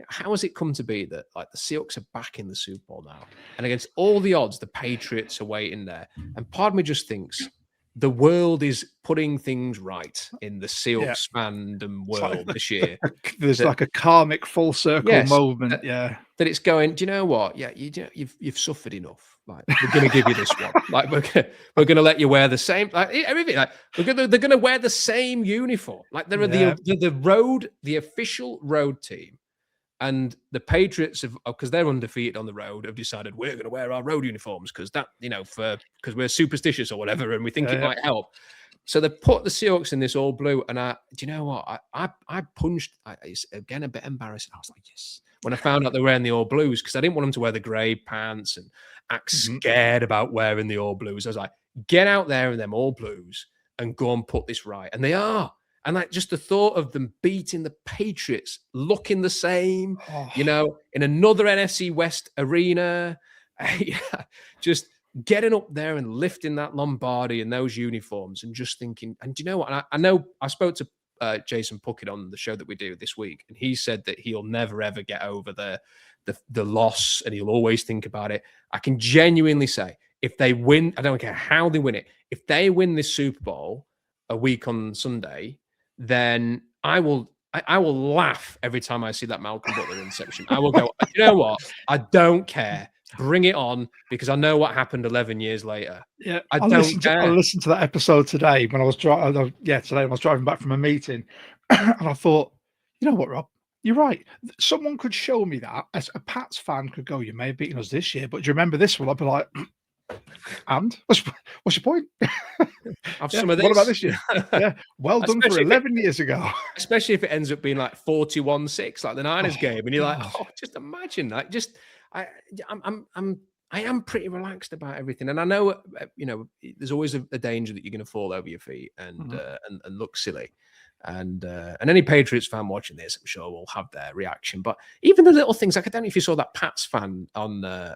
Speaker 2: how has it come to be that, like, the Seahawks are back in the Super Bowl now, and against all the odds, the Patriots are waiting there? And part of me just thinks the world is putting things right in the Seahawks fandom world this year.
Speaker 3: There's like a karmic full circle moment.
Speaker 2: That it's going, do you know what? Yeah, you've suffered enough. Like, we're going to give you this one. Like, we're going to let you wear the same, like, everything. Like, they're going to wear the same uniform. Like, they're the official road team. And the Patriots because they're undefeated on the road, have decided we're going to wear our road uniforms because that, because we're superstitious or whatever, and we think it might help. So they put the Seahawks in this all blue, and do you know what? I punched. It's again a bit embarrassing. I was like, yes, when I found out they were wearing the all blues, because I didn't want them to wear the grey pants and act scared about wearing the all blues. I was like, get out there in them all blues and go and put this right, and they are. And, like, just the thought of them beating the Patriots, looking the same, in another NFC West arena, just getting up there and lifting that Lombardi and those uniforms, and just thinking. And do you know what? I know I spoke to Jason Puckett on the show that we do this week, and he said that he'll never ever get over the loss, and he'll always think about it. I can genuinely say, if they win, I don't care how they win it. If they win this Super Bowl a week on Sunday, then I will laugh every time I see that Malcolm Butler interception. I will go, you know what? I don't care. Bring it on, because I know what happened 11 years later.
Speaker 3: Yeah,
Speaker 2: I don't care.
Speaker 3: I listened to that episode today when I was driving. Today when I was driving back from a meeting, and I thought, you know what, Rob? You're right. Someone could show me that. As a Pats fan could go, you may have beaten us this year, but do you remember this one? I'd be like, and what's your point?
Speaker 2: Have some of this.
Speaker 3: What about this year? Yeah, well done for 11 years ago.
Speaker 2: Especially if it ends up being like 41-6, like the Niners game, and you're like, just imagine that. Just I am pretty relaxed about everything, and I know there's always a danger that you're going to fall over your feet and look silly. And any Patriots fan watching this, I'm sure, will have their reaction. But even the little things, like, I don't know if you saw that Pats fan on I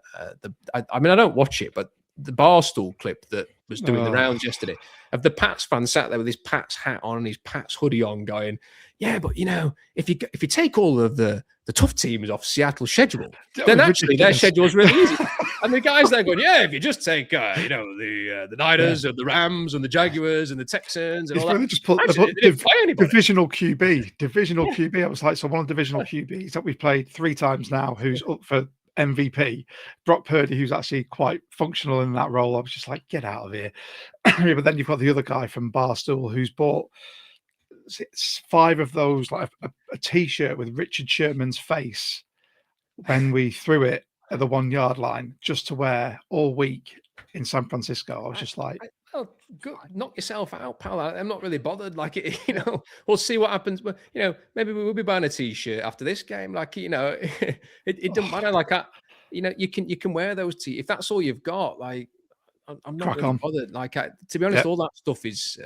Speaker 2: don't watch it, but the Barstool clip that was doing the rounds yesterday of the Pats fan sat there with his Pats hat on and his Pats hoodie on, going, yeah, but if you take all of the tough teams off Seattle's schedule, then actually their schedule's really easy. And the guys there going, yeah, if you just take the Niners and the Rams and the Jaguars and the Texans and all that.
Speaker 3: Just put divisional QB. QB. I was like, so one of the divisional QBs that we've played 3 times now, who's up for MVP, Brock Purdy, who's actually quite functional in that role. I was just like, get out of here. But then you've got the other guy from Barstool who's bought 5 of those, like a T-shirt with Richard Sherman's face when we threw it at the 1 yard line just to wear all week in San Francisco. I was just like,
Speaker 2: oh, good. Knock yourself out, pal. I'm not really bothered. Like, we'll see what happens. But maybe we will be buying a T-shirt after this game. Like, it doesn't matter. Like, you can wear those if that's all you've got. Like, I'm not really bothered. Like, to be honest, all that stuff is.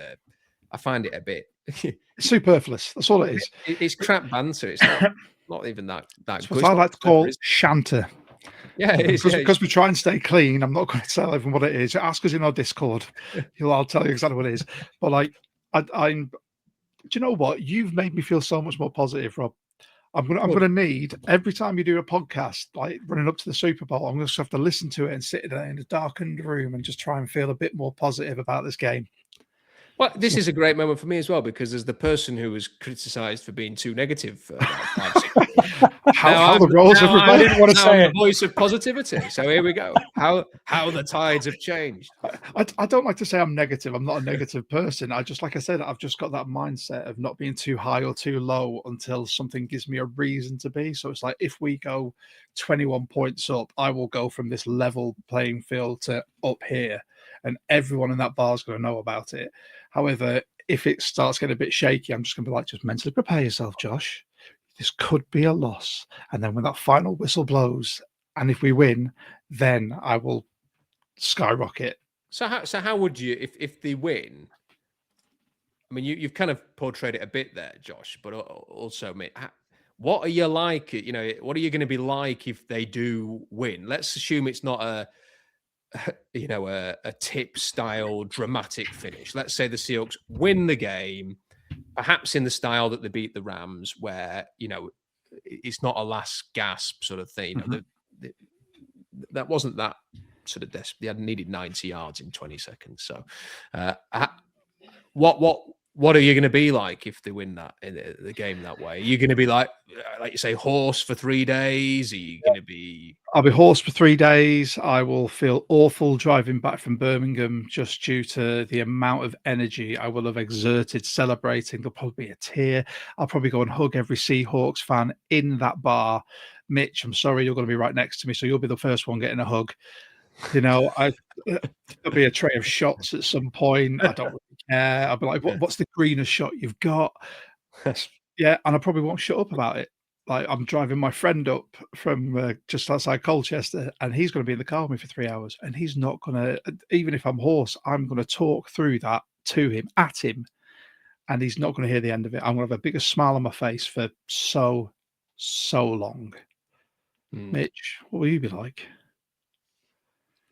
Speaker 2: I find it a bit
Speaker 3: superfluous. That's all it is.
Speaker 2: It's crap banter. It's not even that good.
Speaker 3: I like to call shanter.
Speaker 2: Yeah,
Speaker 3: because we try and stay clean. I'm not going to tell everyone what it is. Ask us in our Discord. I'll tell you exactly what it is. But like, I'm. Do you know what? You've made me feel so much more positive, Rob. I'm gonna need every time you do a podcast, like running up to the Super Bowl, I'm going to have to listen to it and sit in a darkened room and just try and feel a bit more positive about this game.
Speaker 2: Well, this is a great moment for me as well, because as the person who was criticised for being too negative,
Speaker 3: how the roles have reversed.
Speaker 1: I didn't want to say
Speaker 2: the voice of positivity. So here we go. How the tides have changed.
Speaker 3: I don't like to say I'm negative. I'm not a negative person. Like I said, I've just got that mindset of not being too high or too low until something gives me a reason to be. So it's like, if we go 21 points up, I will go from this level playing field to up here, and everyone in that bar is going to know about it. However, if it starts getting a bit shaky, I'm just going to be like, just mentally prepare yourself, Josh. This could be a loss. And then when that final whistle blows, and if we win, then I will skyrocket.
Speaker 2: So how would you, if they win? I mean, you've kind of portrayed it a bit there, Josh, but also, mate, what are you like? What are you going to be like if they do win? Let's assume it's not a tip style dramatic finish. Let's say the Seahawks win the game, perhaps in the style that they beat the Rams, where it's not a last gasp sort of thing. That wasn't that sort of desperate. They had needed 90 yards in 20 seconds. So what are you going to be like if they win that in the game that way? Are you going to be like you say, hoarse for 3 days? Are you going to be?
Speaker 3: I'll be hoarse for 3 days. I will feel awful driving back from Birmingham just due to the amount of energy I will have exerted celebrating. There'll probably be a tear. I'll probably go and hug every Seahawks fan in that bar. Mitch, I'm sorry, you're going to be right next to me, so you'll be the first one getting a hug. There'll be a tray of shots at some point. I don't really care. I'll be like, what's the greenest shot you've got? Yeah, and I probably won't shut up about it. Like, I'm driving my friend up from just outside Colchester, and he's going to be in the car with me for 3 hours, and he's not going to, even if I'm hoarse, I'm going to talk through that to him, at him, and he's not going to hear the end of it. I'm going to have a bigger smile on my face for so long. Mitch, what will you be like?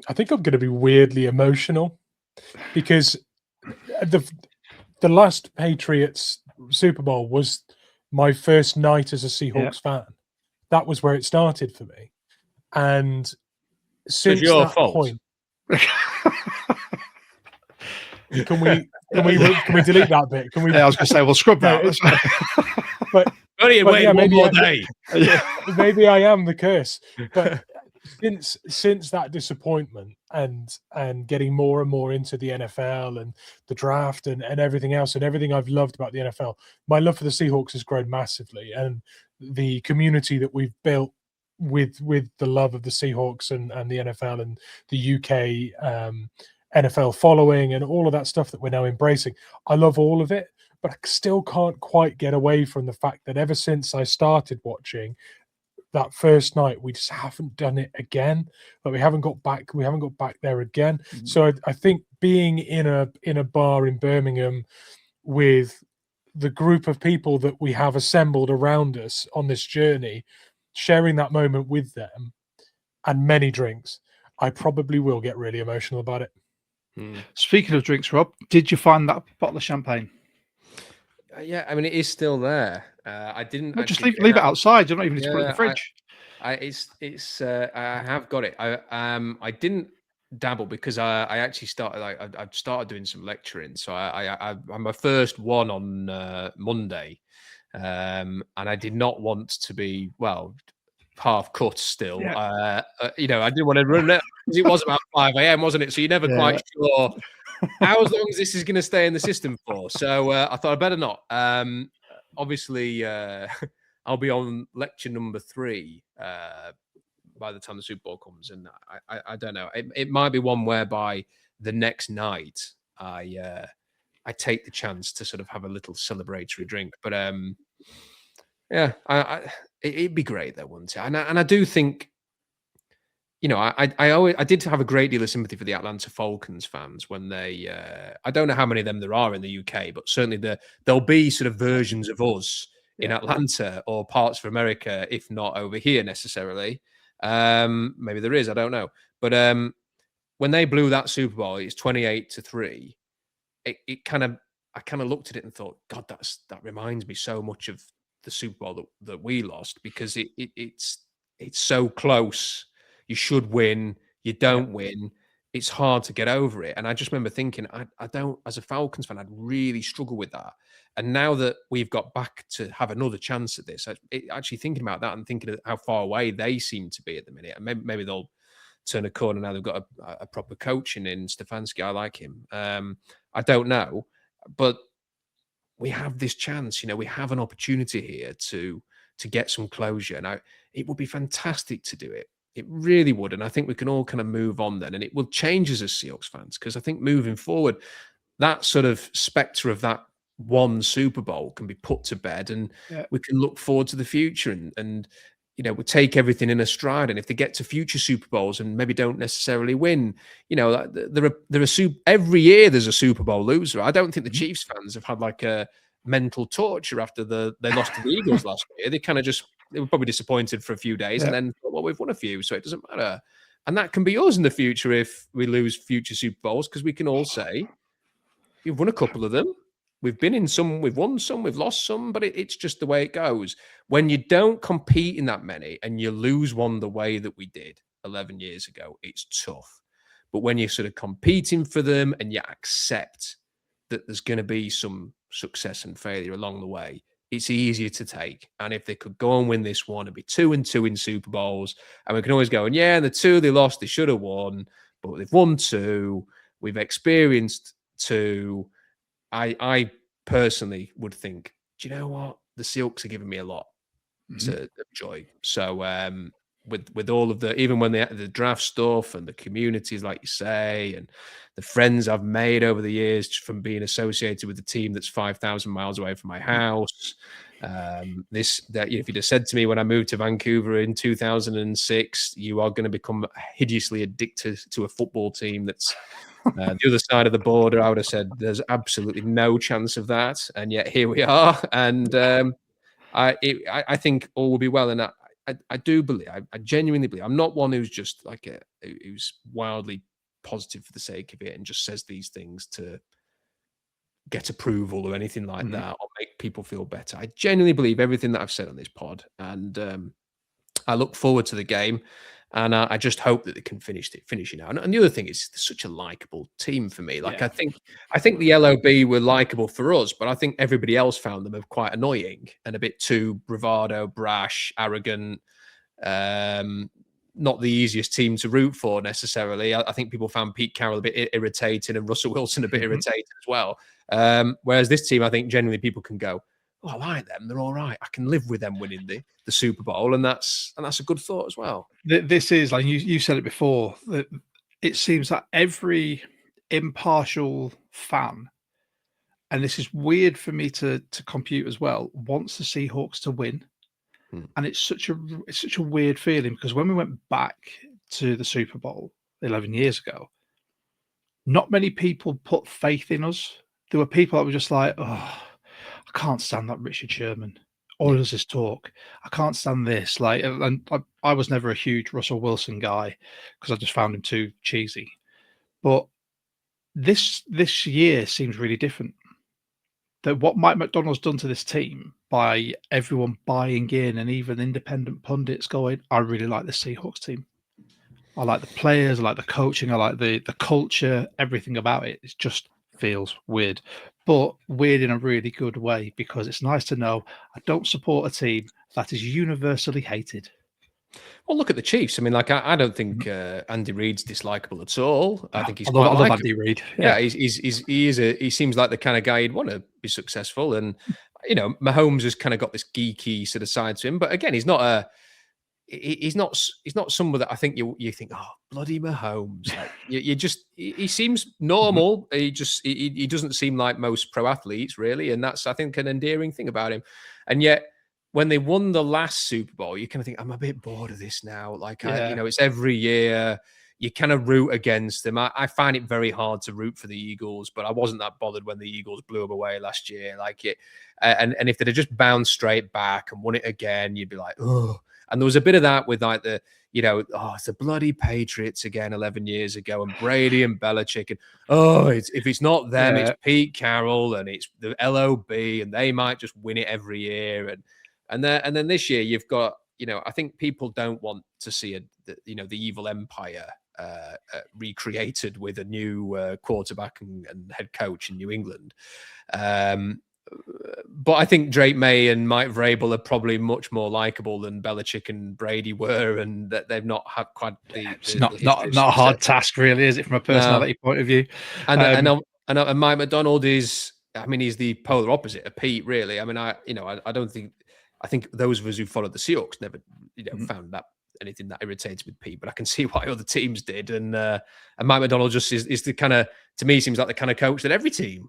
Speaker 1: I think I'm going to be weirdly emotional, because the last Patriots Super Bowl was my first night as a Seahawks fan. That was where it started for me, and since that point, can we delete that bit? Can we?
Speaker 3: Yeah, I was going to say, we'll scrub that.
Speaker 1: But
Speaker 2: only wait one more day.
Speaker 1: Maybe I am the curse, but. Since that disappointment and getting more and more into the NFL and the draft and everything else and everything I've loved about the NFL, my love for the Seahawks has grown massively, and the community that we've built with the love of the Seahawks and the NFL and the UK NFL following and all of that stuff that we're now embracing. I love all of it, but I still can't quite get away from the fact that ever since I started watching, that first night we just haven't done it again. But we haven't got back there again. So I think being in a bar in Birmingham with the group of people that we have assembled around us on this journey, sharing that moment with them and many drinks, I probably will get really emotional about it.
Speaker 3: Speaking of drinks, Rob, did you find that bottle of champagne?
Speaker 2: Yeah, I mean, it is still there. I didn't
Speaker 3: just leave it outside. You don't even need to put it in the fridge.
Speaker 2: I have got it. I didn't dabble because I actually started. I started doing some lecturing, so I'm my first one on Monday, and I did not want to be half cut still.
Speaker 3: Yeah.
Speaker 2: You know, I didn't want to run it because it was about 5 a.m., wasn't it? So you're never quite sure how long as this is going to stay in the system for. So I thought I better not. Obviously, I'll be on lecture number 3 by the time the Super Bowl comes, and I don't know. It might be one whereby the next night I take the chance to sort of have a little celebratory drink. But yeah, it'd be great though, wouldn't it? And I do think, you know, I did have a great deal of sympathy for the Atlanta Falcons fans when they. I don't know how many of them there are in the UK, but certainly there'll be sort of versions of us in Atlanta or parts of America, if not over here necessarily. Maybe there is, I don't know. But when they blew that Super Bowl, it's 28-3. I kind of looked at it and thought, God, that reminds me so much of the Super Bowl that we lost, because it's so close. You should win, you don't win. It's hard to get over it. And I just remember thinking, I don't, as a Falcons fan, I'd really struggle with that. And now that we've got back to have another chance at this, actually thinking about that and thinking of how far away they seem to be at the minute, and maybe they'll turn a corner now they've got a proper coaching in Stefanski. I like him. I don't know, but we have this chance. You know, we have an opportunity here to get some closure, and it would be fantastic to do it. It really would, and I think we can all kind of move on then, and it will change us as Seahawks fans, because I think moving forward, that sort of spectre of that one Super Bowl can be put to bed, and we can look forward to the future, and you know, we take everything in a stride. And if they get to future Super Bowls and maybe don't necessarily win, you know, every year there's a Super Bowl loser. I don't think the Chiefs fans have had like a mental torture after they lost to the Eagles last year. They were probably disappointed for a few days and then thought, well, we've won a few, so it doesn't matter. And that can be us in the future if we lose future Super Bowls, because we can all say, we've won a couple of them. We've been in some, we've won some, we've lost some, but it's just the way it goes. When you don't compete in that many and you lose one the way that we did 11 years ago, it's tough. But when you're sort of competing for them and you accept that there's going to be some success and failure along the way, it's easier to take. And if they could go and win this one and be 2-2 in Super Bowls, and we can always go, and yeah, the 2 they lost, they should have won, but they've won 2, we've experienced 2. I personally would think, do you know what? The Seahawks are giving me a lot of joy. So with all of even when the draft stuff and the communities, like you say, and the friends I've made over the years from being associated with the team that's 5,000 miles away from my house. If you'd have said to me when I moved to Vancouver in 2006, you are going to become hideously addicted to a football team that's the other side of the border, I would have said there's absolutely no chance of that, and yet here we are. And I think all will be well. And I do believe, I genuinely believe, I'm not one who's just like who's wildly positive for the sake of it and just says these things to get approval or anything like that, or make people feel better. I genuinely believe everything that I've said on this pod, and I look forward to the game. And I just hope that they can finish it now. And the other thing is, it's such a likable team for me. Like I think the LOB were likable for us, but I think everybody else found them quite annoying and a bit too bravado, brash, arrogant. Not the easiest team to root for necessarily. I think people found Pete Carroll a bit irritating and Russell Wilson a bit irritating as well. Whereas this team, I think generally people can go, oh, I like them. They're all right. I can live with them winning the Super Bowl, and that's a good thought as well.
Speaker 3: This is, like you said it before, that it seems that every impartial fan, and this is weird for me to compute as well, wants the Seahawks to win. And it's such a weird feeling, because when we went back to the Super Bowl 11 years ago, not many people put faith in us. There were people that were just like, oh, I can't stand that Richard Sherman. All does this talk. I can't stand this. Like, and I was never a huge Russell Wilson guy because I just found him too cheesy. But this year seems really different. That what Mike McDonald's done to this team, by everyone buying in, and even independent pundits going, I really like the Seahawks team. I like the players, I like the coaching, I like the culture, everything about it. It just feels weird, but weird in a really good way, because it's nice to know I don't support a team that is universally hated.
Speaker 2: Well, look at the Chiefs. I mean, like I don't think Andy Reid's dislikable at all. I think he's
Speaker 3: I
Speaker 2: quite
Speaker 3: love
Speaker 2: like
Speaker 3: Andy Reid.
Speaker 2: Yeah, he seems like the kind of guy you'd want to be successful. And Mahomes has kind of got this geeky sort of side to him. But again, he's not someone that I think you think, oh, bloody Mahomes. Like, he seems normal. He doesn't seem like most pro athletes really, and that's I think an endearing thing about him. And yet, when they won the last Super Bowl, you kind of think, I'm a bit bored of this now. Like, it's every year. You kind of root against them. I find it very hard to root for the Eagles, but I wasn't that bothered when the Eagles blew them away last year. Like it, and if they'd have just bounced straight back and won it again, you'd be like, oh. And there was a bit of that with like it's the bloody Patriots again 11 years ago, and Brady and Belichick, and if it's not them, it's Pete Carroll and it's the LOB, and they might just win it every year, and then this year you've got, I think people don't want to see the evil empire recreated with a new quarterback and head coach in New England. But I think Drake May and Mike Vrabel are probably much more likable than Belichick and Brady were, and that they've not had quite
Speaker 3: it's not a hard task, really, is it, from a personality point of view?
Speaker 2: And Mike McDonald is, I mean, he's the polar opposite of Pete, really. I mean, I don't think, I think those of us who followed the Seahawks never, found that anything that irritates with Pete, but I can see why other teams did. And Mike McDonald just is the kind of, to me, seems like the kind of coach that every team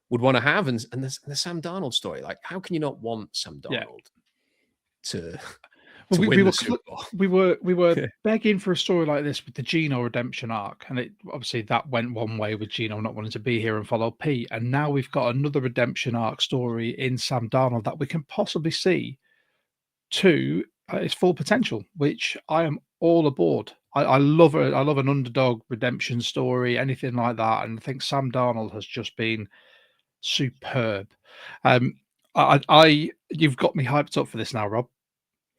Speaker 2: would want to have. And the Sam Darnold story, like, how can you not want Sam Darnold to win the Super Bowl?
Speaker 3: We were begging for a story like this with the Geno redemption arc, and it obviously that went one way with Geno not wanting to be here and follow Pete, and now we've got another redemption arc story in Sam Darnold that we can possibly see to its full potential, which I am all aboard. I love it. I love an underdog redemption story, anything like that, and I think Sam Darnold has just been superb. You've got me hyped up for this now, Rob.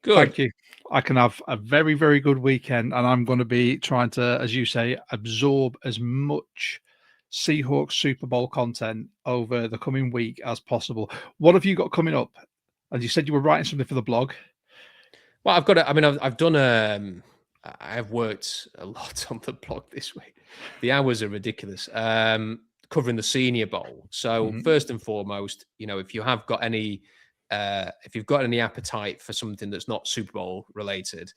Speaker 2: Good.
Speaker 3: Thank you. I can have a very, very good weekend, and I'm going to be trying to, as you say, absorb as much Seahawks Super Bowl content over the coming week as possible. What have you got coming up? And you said you were writing something for the blog.
Speaker 2: Well, I've got I mean, I've done. I've worked a lot on the blog this week. The hours are ridiculous. Covering the Senior Bowl. So first and foremost, if you have got any, if you've got any appetite for something that's not Super Bowl related,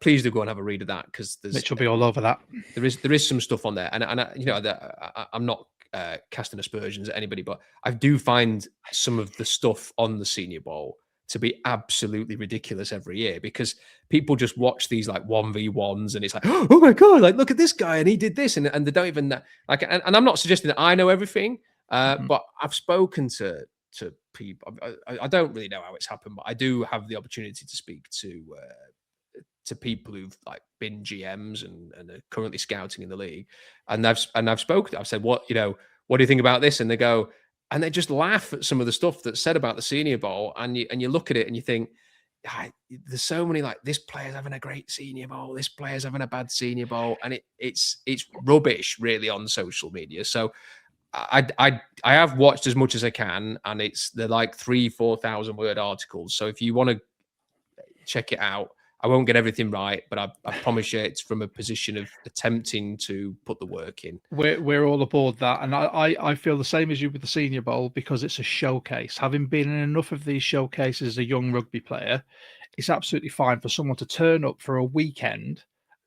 Speaker 2: please do go and have a read of that, because
Speaker 3: Mitch will be all over that.
Speaker 2: There is some stuff on there, and I'm not casting aspersions at anybody, but I do find some of the stuff on the Senior Bowl to be absolutely ridiculous every year, because people just watch these like 1v1s and it's like, oh my God, like, look at this guy and he did this. And they don't even like, and I'm not suggesting that I know everything, but I've spoken to people. I don't really know how it's happened, but I do have the opportunity to speak to people who've like been GMs and are currently scouting in the league. And I've spoken, I've said, what do you think about this? And they go, and they just laugh at some of the stuff that's said about the Senior Bowl. And you look at it and you think, there's so many, like, this player's having a great Senior Bowl, this player's having a bad Senior Bowl. And it's rubbish really on social media. So I have watched as much as I can, and they're like 3,000-4,000 word articles. So if you want to check it out, I won't get everything right, but I promise you it's from a position of attempting to put the work in.
Speaker 3: We're all aboard that. And I feel the same as you with the Senior Bowl, because it's a showcase. Having been in enough of these showcases as a young rugby player, it's absolutely fine for someone to turn up for a weekend,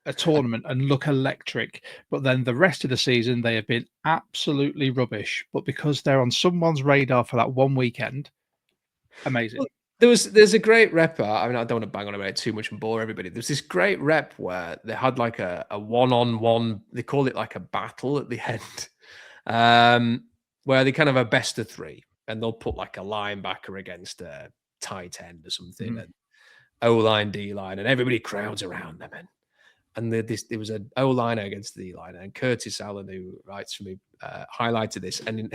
Speaker 3: a tournament, and look electric. But then the rest of the season, they have been absolutely rubbish. But because they're on someone's radar for that one weekend, amazing.
Speaker 2: Well, there's a great rep. I mean, I don't want to bang on about it too much and bore everybody. There's this great rep where they had like a one-on-one, they call it like a battle at the end, where they kind of a best of three, and they'll put like a linebacker against a tight end or something, and O-line, D-line, and everybody crowds around them. And there was an O-liner against the D-liner, and Curtis Allen, who writes for me, highlighted this. And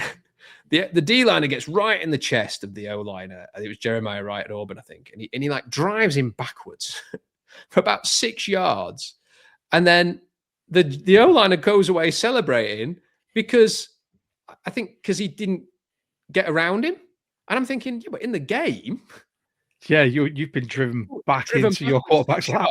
Speaker 2: the D-liner gets right in the chest of the O-liner. It was Jeremiah Wright at Auburn, I think. And he like drives him backwards for about 6 yards. And then the O-liner goes away celebrating because he didn't get around him. And I'm thinking, yeah, but in the game,
Speaker 3: Yeah, you've been driven back into your quarterback's lap.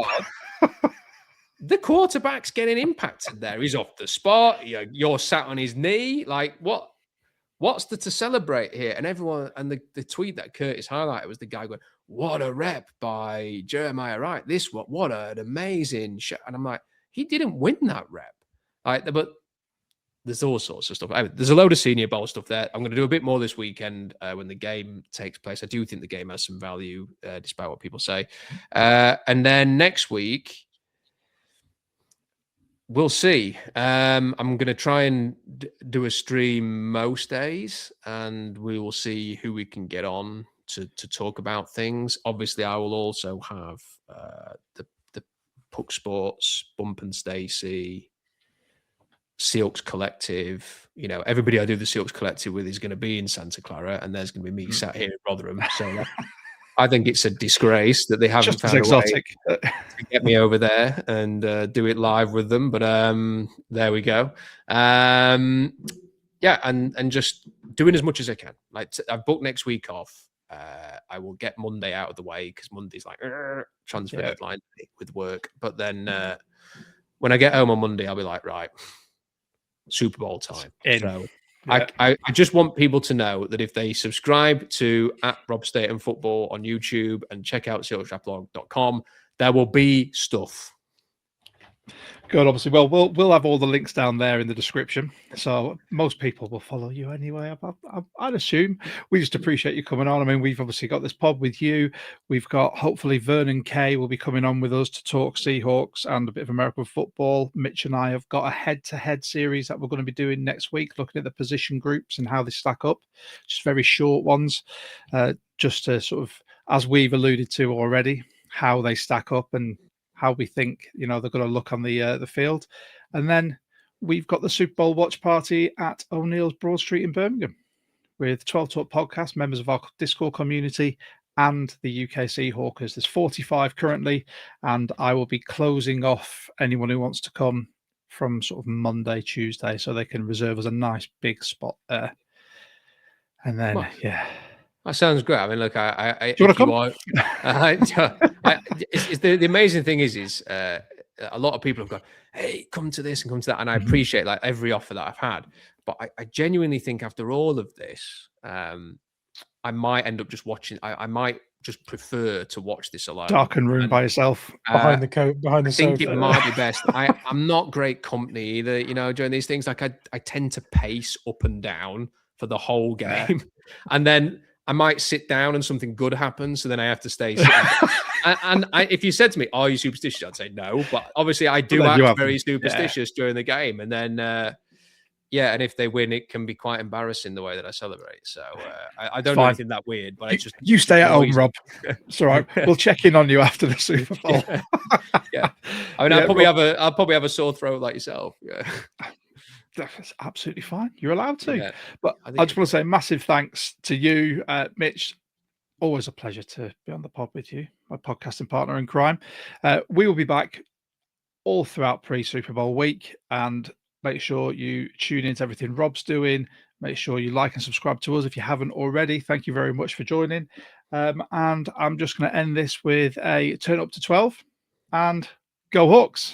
Speaker 2: The quarterback's getting impacted there. He's off the spot. You're sat on his knee. Like, what's there to celebrate here? And everyone, and the tweet that Curtis highlighted was the guy going, "What a rep by Jeremiah Wright. What an amazing shot." And I'm like, he didn't win that rep. But there's all sorts of stuff. There's a load of Senior Bowl stuff there. I'm going to do a bit more this weekend when the game takes place. I do think the game has some value, despite what people say. And then next week, we'll see. I'm going to try and do a stream most days, and we will see who we can get on to talk about things. Obviously, I will also have the Puck Sports, Bump and Stacey, Seahawks Collective. Everybody I do the Seahawks Collective with is going to be in Santa Clara, and there's going to be me sat here in Rotherham. So I think it's a disgrace that they haven't found a way to get me over there and do it live with them. But there we go. And just doing as much as I can. Like, I've booked next week off. I will get Monday out of the way because Monday's like transfer deadline with work. But then when I get home on Monday, I'll be like, right, Super Bowl time. So I just want people to know that if they subscribe to @Rob Football on YouTube and check out SeahawksDraftBlog.com, there will be stuff.
Speaker 3: Good, obviously. Well, we'll have all the links down there in the description, so most people will follow you anyway. I'd assume. We just appreciate you coming on. I mean, we've obviously got this pod with you. We've got, hopefully, Vernon Kay will be coming on with us to talk Seahawks and a bit of American football. Mitch and I have got a head-to-head series that we're going to be doing next week, looking at the position groups and how they stack up. Just very short ones, just to sort of, as we've alluded to already, how they stack up and how we think they're going to look on the field. And then we've got the Super Bowl watch party at O'Neill's Broad Street in Birmingham with 12 Talk Podcast, members of our Discord community, and the UK Seahawkers. There's 45 currently, and I will be closing off anyone who wants to come from sort of Monday, Tuesday, so they can reserve us a nice big spot there. And then,
Speaker 2: That sounds great. I mean, look,
Speaker 3: do you want to come?
Speaker 2: The amazing thing is a lot of people have gone, hey, come to this and come to that. And I appreciate like every offer that I've had. But I genuinely think after all of this, I might end up just watching. I might just prefer to watch this alone.
Speaker 3: Darkened room by yourself.
Speaker 1: Behind the
Speaker 2: I think it might be best. I'm not great company either, during these things. Like I tend to pace up and down for the whole game. And then I might sit down and something good happens, so then I have to stay. And if you said to me, "Are you superstitious?" I'd say no, but obviously I do act very superstitious during the game. And then, and if they win, it can be quite embarrassing the way that I celebrate. So I don't do anything that weird, but
Speaker 3: you stay at home, Rob. It's all right. We'll check in on you after the Super Bowl.
Speaker 2: I mean, I'll probably have a sore throat like yourself. Yeah.
Speaker 3: That's absolutely fine. You're allowed to. But I just want to say massive thanks to you, Mitch. Always a pleasure to be on the pod with you, my podcasting partner in crime. We will be back all throughout pre-Super Bowl week, and make sure you tune into everything Rob's doing. Make sure you like and subscribe to us if you haven't already. Thank you very much for joining. And I'm just going to end this with a turn up to 12 and go Hawks.